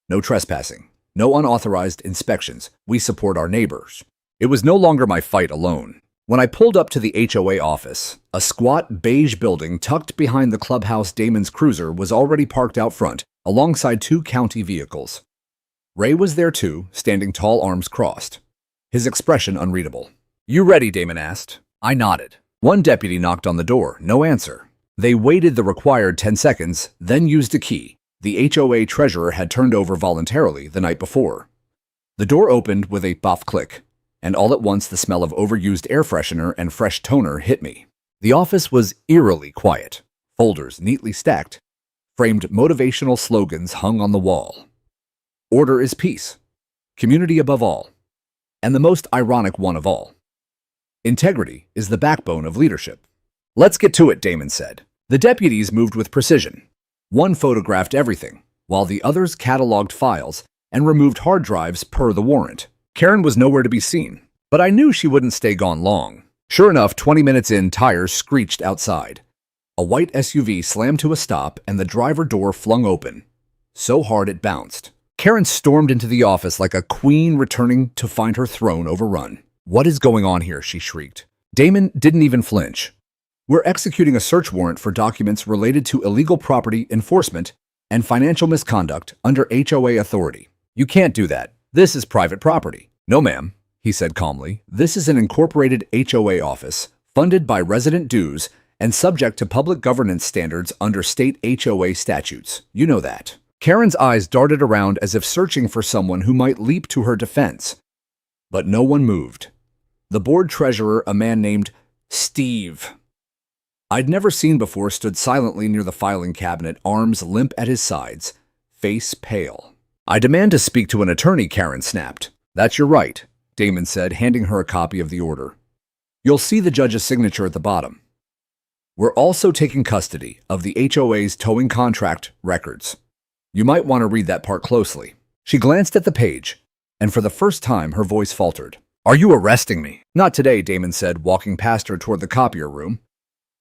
No trespassing. No unauthorized inspections. We support our neighbors. It was no longer my fight alone. When I pulled up to the HOA office, a squat beige building tucked behind the clubhouse Damon's cruiser was already parked out front, alongside 2 county vehicles. Ray was there too, standing tall, arms crossed. His expression unreadable. You ready? Damon asked. I nodded. One deputy knocked on the door. No answer. They waited the required 10 seconds, then used a key the HOA treasurer had turned over voluntarily the night before. The door opened with a boff click, and all at once the smell of overused air freshener and fresh toner hit me. The office was eerily quiet. Folders neatly stacked, framed motivational slogans hung on the wall. Order is peace. Community above all. And the most ironic one of all. Integrity is the backbone of leadership. Let's get to it, Damon said. The deputies moved with precision. One photographed everything, while the others cataloged files and removed hard drives per the warrant. Karen was nowhere to be seen, but I knew she wouldn't stay gone long. Sure enough, 20 minutes in, tires screeched outside. A white SUV slammed to a stop and the driver door flung open, so hard it bounced. Karen stormed into the office like a queen returning to find her throne overrun. "What is going on here?" she shrieked. Damon didn't even flinch. "We're executing a search warrant for documents related to illegal property enforcement and financial misconduct under HOA authority." "You can't do that. This is private property." "No, ma'am," he said calmly. "This is an incorporated HOA office, funded by resident dues and subject to public governance standards under state HOA statutes. You know that." Karen's eyes darted around as if searching for someone who might leap to her defense. But no one moved. The board treasurer, a man named Steve, I'd never seen before, stood silently near the filing cabinet, arms limp at his sides, face pale. "I demand to speak to an attorney," Karen snapped. "That's your right," Damon said, handing her a copy of the order. "You'll see the judge's signature at the bottom. We're also taking custody of the HOA's towing contract records. You might want to read that part closely." She glanced at the page, and for the first time her voice faltered. "Are you arresting me?" "Not today," Damon said, walking past her toward the copier room.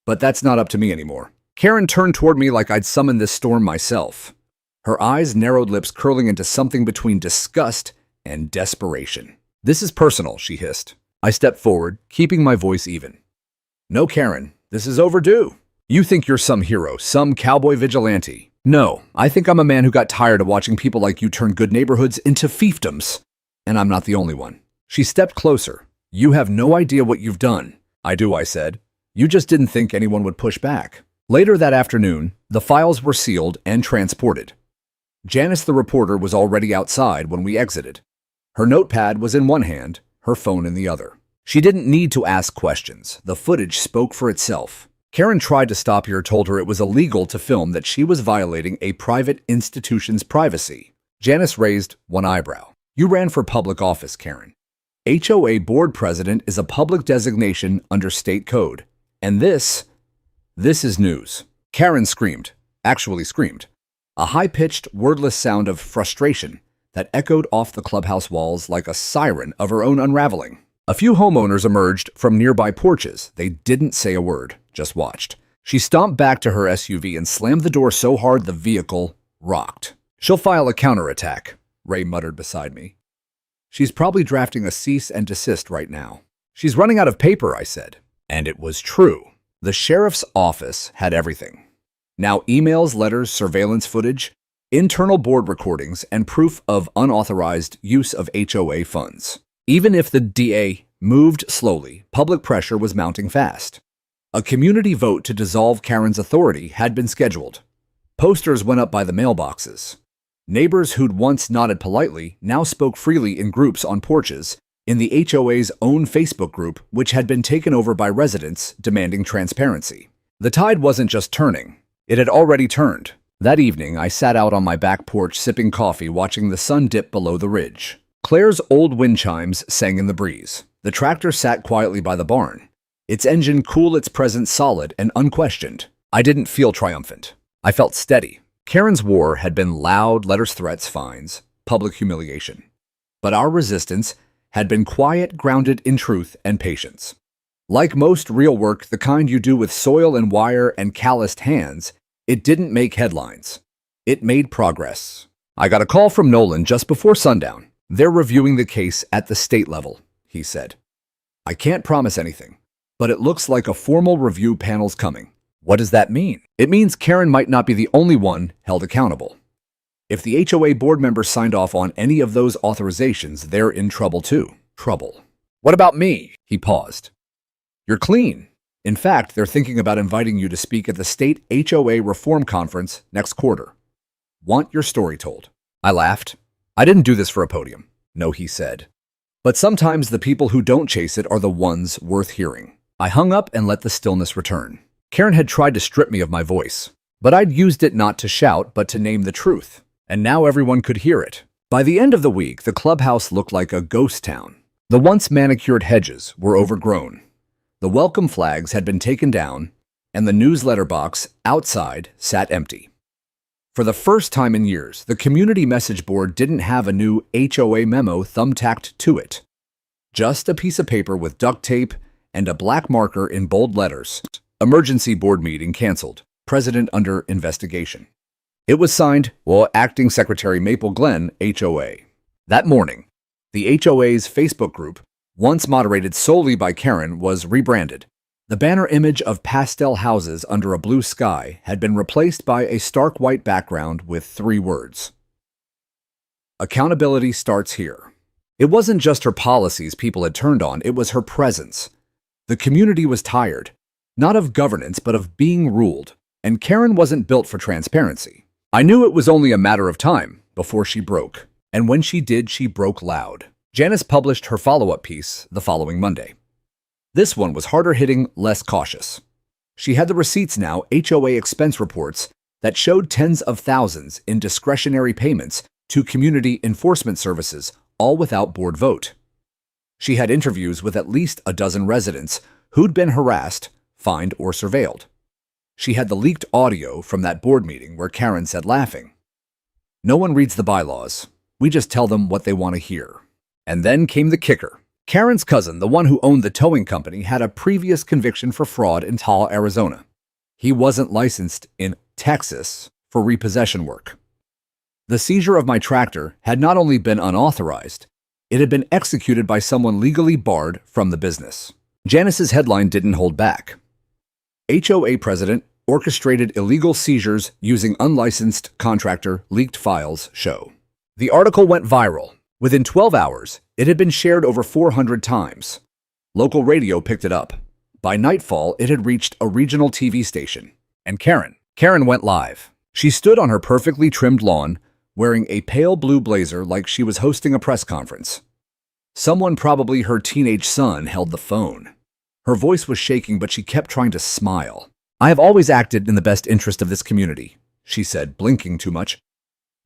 "But that's not up to me anymore." Karen turned toward me like I'd summoned this storm myself. Her eyes narrowed, lips curling into something between disgust and desperation. "This is personal," she hissed. I stepped forward, keeping my voice even. "No, Karen, this is overdue. You think you're some hero, some cowboy vigilante. No, I think I'm a man who got tired of watching people like you turn good neighborhoods into fiefdoms. And I'm not the only one." She stepped closer. "You have no idea what you've done." "I do," I said. "You just didn't think anyone would push back." Later that afternoon, the files were sealed and transported. Janice, the reporter, was already outside when we exited. Her notepad was in one hand, her phone in the other. She didn't need to ask questions. The footage spoke for itself. Karen tried to stop her, told her it was illegal to film, that she was violating a private institution's privacy. Janice raised one eyebrow. "You ran for public office, Karen. HOA board president is a public designation under state code. And this is news." Karen screamed, actually screamed. A high-pitched, wordless sound of frustration that echoed off the clubhouse walls like a siren of her own unraveling. A few homeowners emerged from nearby porches. They didn't say a word, just watched. She stomped back to her SUV and slammed the door so hard the vehicle rocked. "She'll file a counterattack," Ray muttered beside me. "She's probably drafting a cease and desist right now." "She's running out of paper," I said. And it was true. The sheriff's office had everything. Now emails, letters, surveillance footage, internal board recordings, and proof of unauthorized use of HOA funds. Even if the DA moved slowly, public pressure was mounting fast. A community vote to dissolve Karen's authority had been scheduled. Posters went up by the mailboxes. Neighbors who'd once nodded politely now spoke freely in groups on porches, in the HOA's own Facebook group, which had been taken over by residents demanding transparency. The tide wasn't just turning. It had already turned. That evening, I sat out on my back porch sipping coffee, watching the sun dip below the ridge. Claire's old wind chimes sang in the breeze. The tractor sat quietly by the barn, its engine cool, its presence solid and unquestioned. I didn't feel triumphant. I felt steady. Karen's war had been loud letters, threats, fines, public humiliation. But our resistance had been quiet, grounded in truth and patience. Like most real work, the kind you do with soil and wire and calloused hands, it didn't make headlines. It made progress. I got a call from Nolan just before sundown. "They're reviewing the case at the state level," he said. "I can't promise anything, but it looks like a formal review panel's coming." What does that mean? It means Karen might not be the only one held accountable. If the HOA board members signed off on any of those authorizations, they're in trouble too. Trouble. "What about me?" He paused. "You're clean. In fact, they're thinking about inviting you to speak at the state HOA reform conference next quarter. Want your story told." I laughed. I didn't do this for a podium. No, he said. But sometimes the people who don't chase it are the ones worth hearing. I hung up and let the stillness return. Karen had tried to strip me of my voice, but I'd used it not to shout, but to name the truth. And now everyone could hear it. By the end of the week, the clubhouse looked like a ghost town. The once manicured hedges were overgrown. The welcome flags had been taken down, and the newsletter box outside sat empty. For the first time in years, the community message board didn't have a new HOA memo thumbtacked to it. Just a piece of paper with duct tape and a black marker in bold letters. Emergency board meeting canceled. President under investigation. It was signed, Acting Secretary Maple Glen, HOA. That morning, the HOA's Facebook group, once moderated solely by Karen, was rebranded. The banner image of pastel houses under a blue sky had been replaced by a stark white background with 3 words. Accountability starts here. It wasn't just her policies people had turned on, it was her presence. The community was tired, not of governance, but of being ruled, and Karen wasn't built for transparency. I knew it was only a matter of time before she broke, and when she did, she broke loud. Janice published her follow-up piece the following Monday. This one was harder hitting, less cautious. She had the receipts now, HOA expense reports, that showed tens of thousands in discretionary payments to community enforcement services, all without board vote. She had interviews with at least a dozen residents who'd been harassed, fined, or surveilled. She had the leaked audio from that board meeting where Karen said, laughing, "No one reads the bylaws. We just tell them what they want to hear." And then came the kicker. Karen's cousin, the one who owned the towing company, had a previous conviction for fraud in Tahoe, Arizona. He wasn't licensed in Texas for repossession work. The seizure of my tractor had not only been unauthorized, it had been executed by someone legally barred from the business. Janice's headline didn't hold back. HOA president orchestrated illegal seizures using unlicensed contractor, leaked files show. The article went viral. Within 12 hours, it had been shared over 400 times. Local radio picked it up. By nightfall, it had reached a regional TV station. And Karen went live. She stood on her perfectly trimmed lawn, wearing a pale blue blazer like she was hosting a press conference. Someone, probably her teenage son, held the phone. Her voice was shaking, but she kept trying to smile. "I have always acted in the best interest of this community," she said, blinking too much.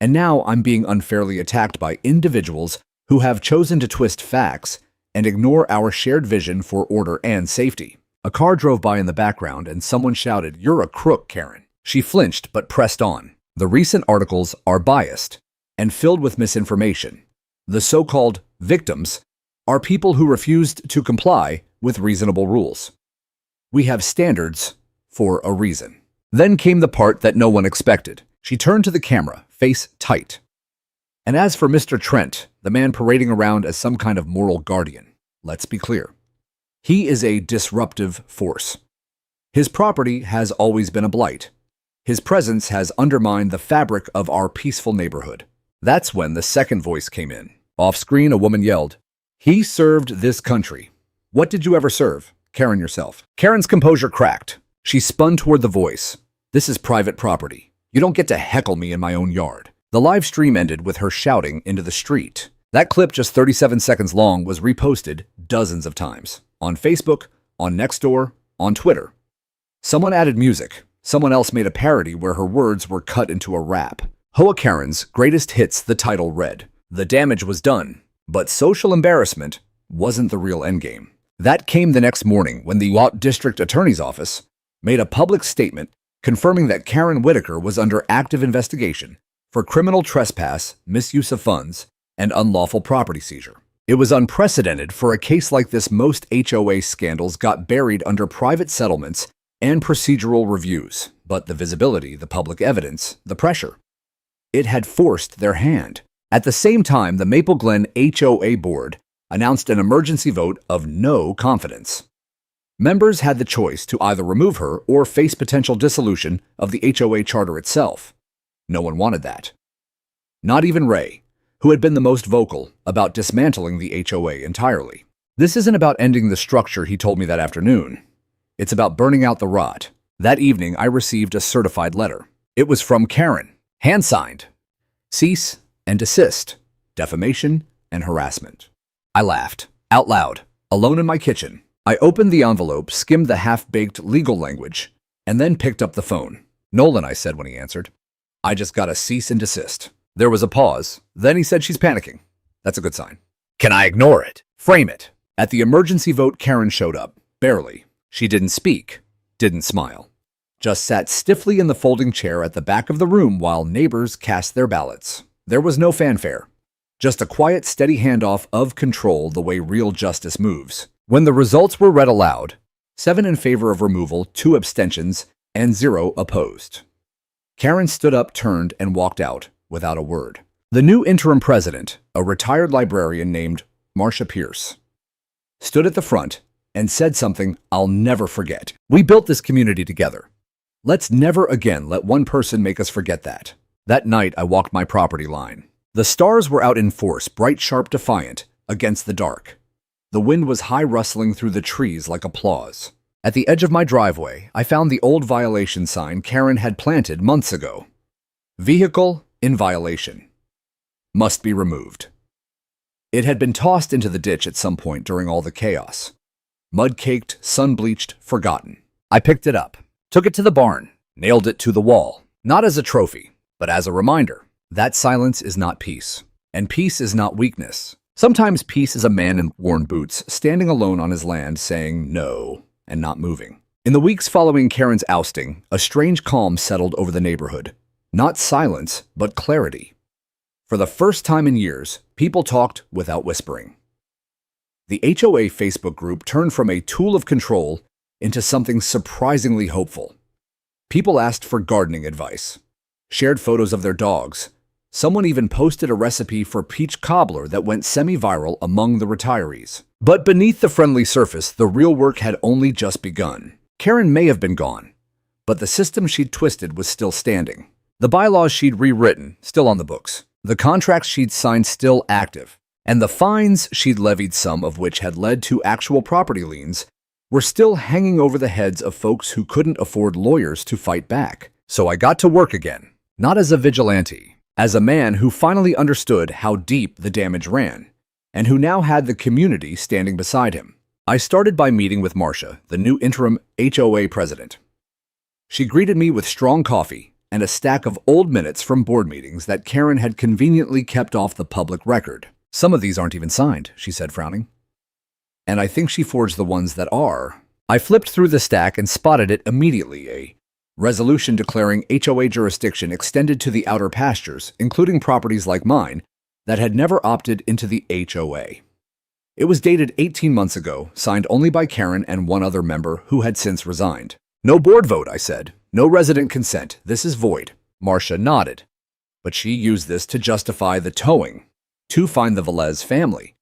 "And now I'm being unfairly attacked by individuals who have chosen to twist facts and ignore our shared vision for order and safety." A car drove by in the background and someone shouted, "You're a crook, Karen." She flinched but pressed on. The recent articles are biased and filled with misinformation. The so-called victims are people who refused to comply with reasonable rules. We have standards for a reason. Then came the part that no one expected. She turned to the camera, face tight. "And as for Mr. Trent, the man parading around as some kind of moral guardian, let's be clear. He is a disruptive force. His property has always been a blight. His presence has undermined the fabric of our peaceful neighborhood." That's when the second voice came in. Off-screen, a woman yelled, "He served this country. What did you ever serve? Karen yourself." Karen's composure cracked. She spun toward the voice. "This is private property. You don't get to heckle me in my own yard." The live stream ended with her shouting into the street. That clip, just 37 seconds long, was reposted dozens of times. On Facebook, on Nextdoor, on Twitter. Someone added music. Someone else made a parody where her words were cut into a rap. HOA Karen's Greatest Hits, the title read. The damage was done, but social embarrassment wasn't the real endgame. That came the next morning when the Watt District Attorney's Office made a public statement confirming that Karen Whitaker was under active investigation for criminal trespass, misuse of funds, and unlawful property seizure. It was unprecedented for a case like this. Most HOA scandals got buried under private settlements and procedural reviews, but the visibility, the public evidence, the pressure, it had forced their hand. At the same time, the Maple Glen HOA board announced an emergency vote of no confidence. Members had the choice to either remove her or face potential dissolution of the HOA charter itself. No one wanted that. Not even Ray, who had been the most vocal about dismantling the HOA entirely. "This isn't about ending the structure," he told me that afternoon. "It's about burning out the rot." That evening, I received a certified letter. It was from Karen, hand-signed. Cease and desist. Defamation and harassment. I laughed, out loud, alone in my kitchen. I opened the envelope, skimmed the half-baked legal language, and then picked up the phone. "Nolan," I said when he answered. "I just got a cease and desist." There was a pause. Then he said, "She's panicking." That's a good sign. Can I ignore it? Frame it. At the emergency vote, Karen showed up. Barely. She didn't speak, didn't smile. Just sat stiffly in the folding chair at the back of the room while neighbors cast their ballots. There was no fanfare. Just a quiet, steady handoff of control the way real justice moves. When the results were read aloud, 7 in favor of removal, 2 abstentions, and 0 opposed. Karen stood up, turned, and walked out without a word. The new interim president, a retired librarian named Marcia Pierce, stood at the front and said something I'll never forget. "We built this community together. Let's never again let one person make us forget that." That night, I walked my property line. The stars were out in force, bright, sharp, defiant, against the dark. The wind was high, rustling through the trees like applause. At the edge of my driveway, I found the old violation sign Karen had planted months ago. "Vehicle in violation. Must be removed." It had been tossed into the ditch at some point during all the chaos. Mud-caked, sun-bleached, forgotten. I picked it up, took it to the barn, nailed it to the wall. Not as a trophy, but as a reminder. That silence is not peace, and peace is not weakness. Sometimes peace is a man in worn boots, standing alone on his land, saying no and not moving. In the weeks following Karen's ousting, a strange calm settled over the neighborhood. Not silence, but clarity. For the first time in years, people talked without whispering. The HOA Facebook group turned from a tool of control into something surprisingly hopeful. People asked for gardening advice, shared photos of their dogs. Someone even posted a recipe for peach cobbler that went semi-viral among the retirees. But beneath the friendly surface, the real work had only just begun. Karen may have been gone, but the system she'd twisted was still standing. The bylaws she'd rewritten, still on the books. The contracts she'd signed, still active. And the fines she'd levied, some of which had led to actual property liens, were still hanging over the heads of folks who couldn't afford lawyers to fight back. So I got to work again, not as a vigilante, as a man who finally understood how deep the damage ran, and who now had the community standing beside him. I started by meeting with Marcia, the new interim HOA president. She greeted me with strong coffee and a stack of old minutes from board meetings that Karen had conveniently kept off the public record. "Some of these aren't even signed," she said, frowning. "And I think she forged the ones that are." I flipped through the stack and spotted it immediately, a resolution declaring HOA jurisdiction extended to the outer pastures, including properties like mine, that had never opted into the HOA. It was dated 18 months ago, signed only by Karen and one other member who had since resigned. "No board vote," I said. "No resident consent. This is void." Marcia nodded, but she used this to justify the towing, to find the Velez family,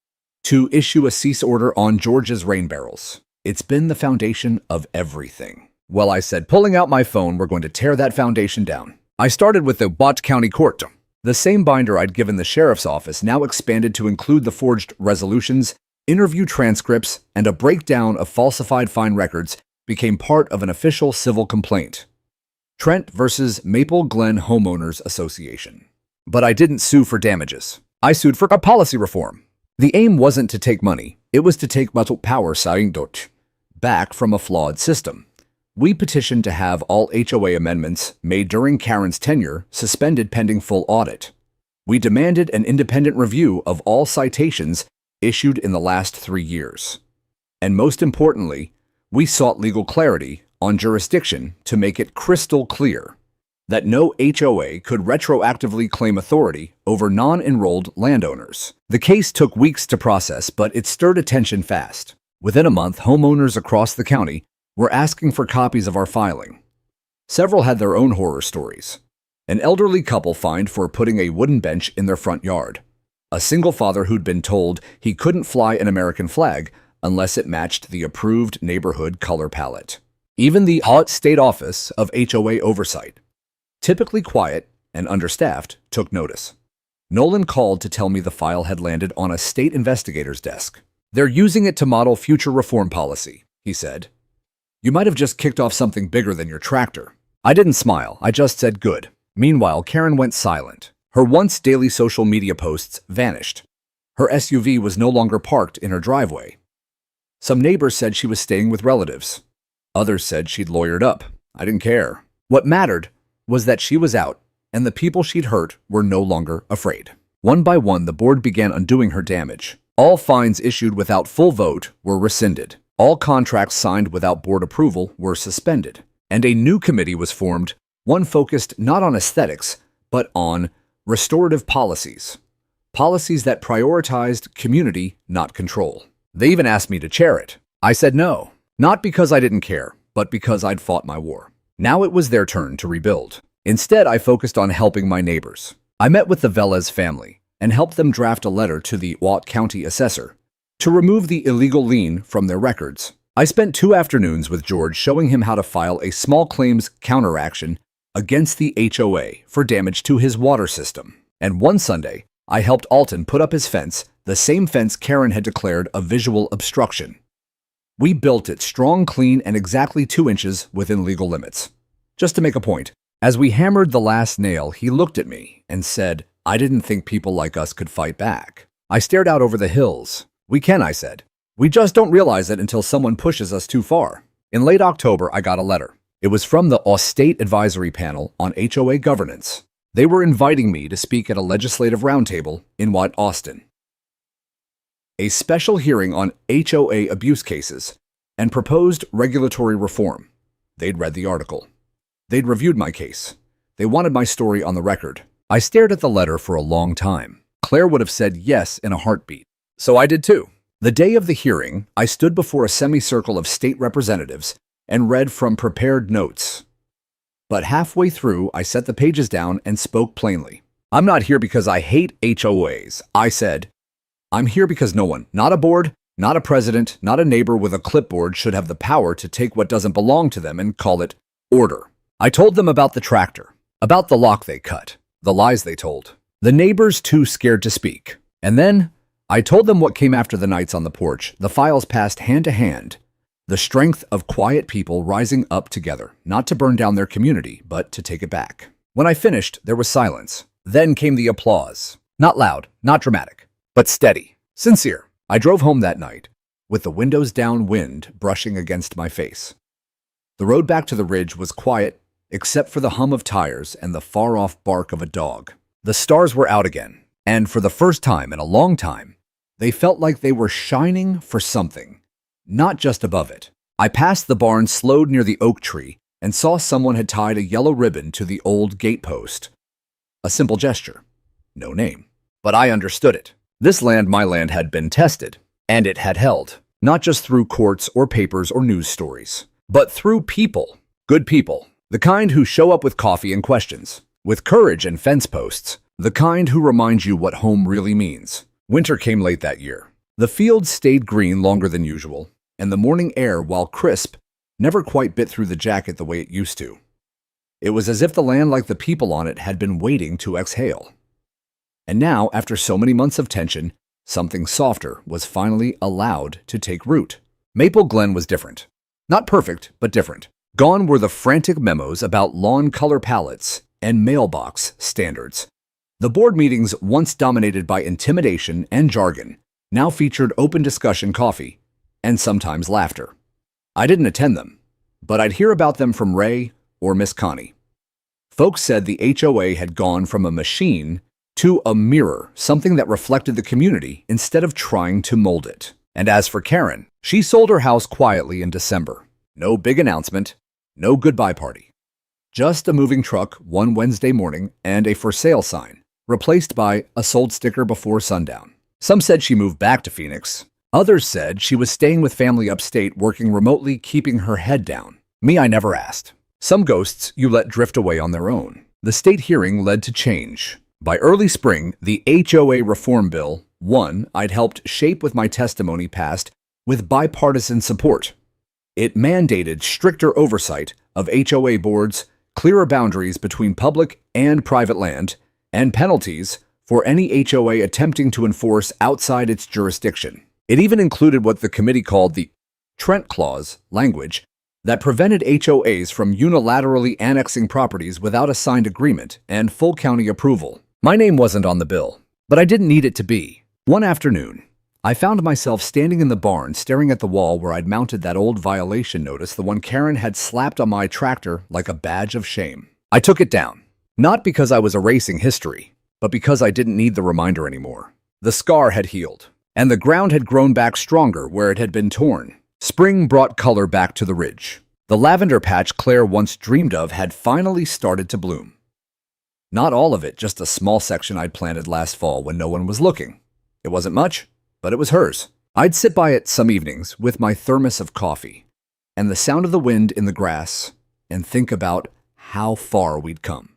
to issue a cease order on George's rain barrels. It's been the foundation of everything. "Well," I said, pulling out my phone, "we're going to tear that foundation down." I started with the Bot County Court. The same binder I'd given the sheriff's office now expanded to include the forged resolutions, interview transcripts, and a breakdown of falsified fine records became part of an official civil complaint. Trent versus Maple Glen Homeowners Association. But I didn't sue for damages. I sued for policy reform. The aim wasn't to take money. It was to take power back from a flawed system. We petitioned to have all HOA amendments made during Karen's tenure suspended pending full audit. We demanded an independent review of all citations issued in the last 3 years. And most importantly, we sought legal clarity on jurisdiction to make it crystal clear that no HOA could retroactively claim authority over non-enrolled landowners. The case took weeks to process, but it stirred attention fast. Within a month, homeowners across the county were asking for copies of our filing. Several had their own horror stories. An elderly couple fined for putting a wooden bench in their front yard. A single father who'd been told he couldn't fly an American flag unless it matched the approved neighborhood color palette. Even the state office of HOA oversight, typically quiet and understaffed, took notice. Nolan called to tell me the file had landed on a state investigator's desk. "They're using it to model future reform policy," he said. "You might have just kicked off something bigger than your tractor." I didn't smile. I just said, "Good." Meanwhile, Karen went silent. Her once daily social media posts vanished. Her SUV was no longer parked in her driveway. Some neighbors said she was staying with relatives. Others said she'd lawyered up. I didn't care. What mattered was that she was out, and the people she'd hurt were no longer afraid. One by one, the board began undoing her damage. All fines issued without full vote were rescinded. All contracts signed without board approval were suspended. And a new committee was formed, one focused not on aesthetics, but on restorative policies. Policies that prioritized community, not control. They even asked me to chair it. I said no, not because I didn't care, but because I'd fought my war. Now it was their turn to rebuild. Instead, I focused on helping my neighbors. I met with the Velez family and helped them draft a letter to the Watt County assessor to remove the illegal lien from their records. I spent 2 afternoons with George showing him how to file a small claims counteraction against the HOA for damage to his water system. And one Sunday, I helped Alton put up his fence, the same fence Karen had declared a visual obstruction. We built it strong, clean, and exactly 2 inches within legal limits. Just to make a point, as we hammered the last nail, he looked at me and said, "I didn't think people like us could fight back." I stared out over the hills. "We can," I said. "We just don't realize it until someone pushes us too far." In late October, I got a letter. It was from the State Advisory Panel on HOA Governance. They were inviting me to speak at a legislative roundtable in White Austin. A special hearing on HOA abuse cases and proposed regulatory reform. They'd read the article. They'd reviewed my case. They wanted my story on the record. I stared at the letter for a long time. Claire would have said yes in a heartbeat. So I did too. The day of the hearing, I stood before a semicircle of state representatives and read from prepared notes. But halfway through, I set the pages down and spoke plainly. "I'm not here because I hate HOAs," I said. "I'm here because no one, not a board, not a president, not a neighbor with a clipboard should have the power to take what doesn't belong to them and call it order." I told them about the tractor, about the lock they cut, the lies they told. The neighbors too scared to speak. And then I told them what came after the nights on the porch, the files passed hand to hand, the strength of quiet people rising up together, not to burn down their community, but to take it back. When I finished, there was silence. Then came the applause. Not loud, not dramatic, but steady, sincere. I drove home that night, with the windows down, wind brushing against my face. The road back to the ridge was quiet, except for the hum of tires and the far-off bark of a dog. The stars were out again, and for the first time in a long time, they felt like they were shining for something, not just above it. I passed the barn, slowed near the oak tree, and saw someone had tied a yellow ribbon to the old gatepost. A simple gesture. No name. But I understood it. This land, my land, had been tested, and it had held, not just through courts or papers or news stories, but through people. Good people. The kind who show up with coffee and questions, with courage and fence posts, the kind who remind you what home really means. Winter came late that year. The fields stayed green longer than usual, and the morning air, while crisp, never quite bit through the jacket the way it used to. It was as if the land, like the people on it, had been waiting to exhale. And now, after so many months of tension, something softer was finally allowed to take root. Maple Glen was different. Not perfect, but different. Gone were the frantic memos about lawn color palettes and mailbox standards. The board meetings, once dominated by intimidation and jargon, now featured open discussion, coffee, and sometimes laughter. I didn't attend them, but I'd hear about them from Ray or Miss Connie. Folks said the HOA had gone from a machine to a mirror, something that reflected the community instead of trying to mold it. And as for Karen, she sold her house quietly in December. No big announcement, no goodbye party. Just a moving truck one Wednesday morning and a for sale sign, replaced by a sold sticker before sundown. Some said she moved back to Phoenix. Others said she was staying with family upstate, working remotely, keeping her head down. Me, I never asked. Some ghosts you let drift away on their own. The state hearing led to change. By early spring, the HOA Reform Bill, one I'd helped shape with my testimony, passed with bipartisan support. It mandated stricter oversight of HOA boards, clearer boundaries between public and private land, and penalties for any HOA attempting to enforce outside its jurisdiction. It even included what the committee called the Trent Clause language that prevented HOAs from unilaterally annexing properties without a signed agreement and full county approval. My name wasn't on the bill, but I didn't need it to be. One afternoon, I found myself standing in the barn staring at the wall where I'd mounted that old violation notice, the one Karen had slapped on my tractor like a badge of shame. I took it down, not because I was erasing history, but because I didn't need the reminder anymore. The scar had healed, and the ground had grown back stronger where it had been torn. Spring brought color back to the ridge. The lavender patch Claire once dreamed of had finally started to bloom. Not all of it, just a small section I'd planted last fall when no one was looking. It wasn't much, but it was hers. I'd sit by it some evenings with my thermos of coffee and the sound of the wind in the grass and think about how far we'd come.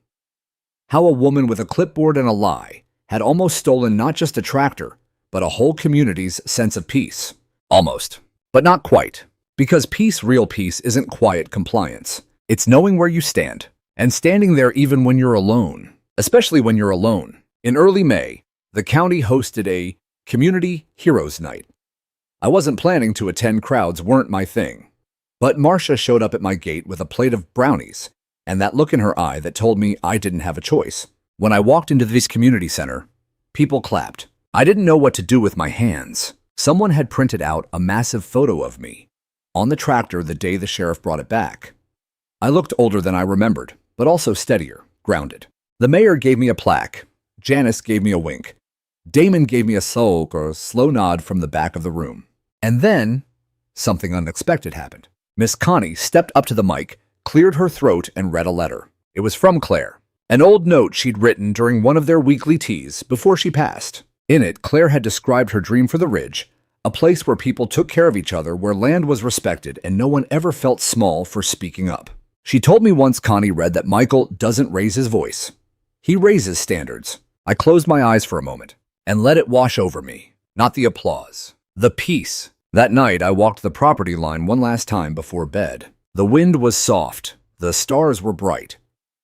How a woman with a clipboard and a lie had almost stolen not just a tractor, but a whole community's sense of peace. Almost, but not quite. Because peace, real peace, isn't quiet compliance. It's knowing where you stand and standing there even when you're alone, especially when you're alone. In early May, the county hosted a Community Heroes Night. I wasn't planning to attend, crowds weren't my thing. But Marcia showed up at my gate with a plate of brownies and that look in her eye that told me I didn't have a choice. When I walked into this community center, people clapped. I didn't know what to do with my hands. Someone had printed out a massive photo of me on the tractor the day the sheriff brought it back. I looked older than I remembered, but also steadier, grounded. The mayor gave me a plaque. Janice gave me a wink. Damon gave me a sulk or a slow nod from the back of the room. And then, something unexpected happened. Miss Connie stepped up to the mic, cleared her throat, and read a letter. It was from Claire, an old note she'd written during one of their weekly teas before she passed. In it, Claire had described her dream for the Ridge, a place where people took care of each other, where land was respected, and no one ever felt small for speaking up. She told me once Connie read that Michael doesn't raise his voice. He raises standards. I closed my eyes for a moment and let it wash over me. Not the applause, the peace. That night, I walked the property line one last time before bed. The wind was soft. The stars were bright.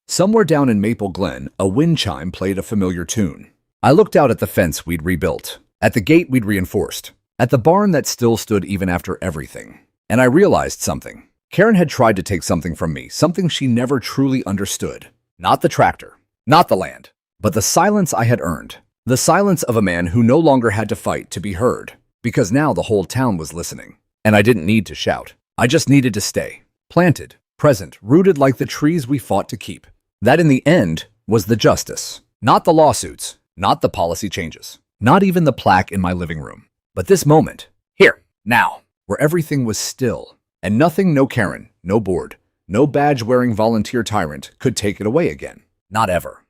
Somewhere down in Maple Glen, a wind chime played a familiar tune. I looked out at the fence we'd rebuilt, at the gate we'd reinforced, at the barn that still stood even after everything. And I realized something. Karen had tried to take something from me, something she never truly understood. Not the tractor, not the land, but the silence I had earned. The silence of a man who no longer had to fight to be heard, because now the whole town was listening. And I didn't need to shout. I just needed to stay, planted, present, rooted like the trees we fought to keep. That in the end was the justice, not the lawsuits, not the policy changes, not even the plaque in my living room, but this moment, here, now, where everything was still, and nothing, no Karen, no board, no badge-wearing volunteer tyrant could take it away again. Not ever.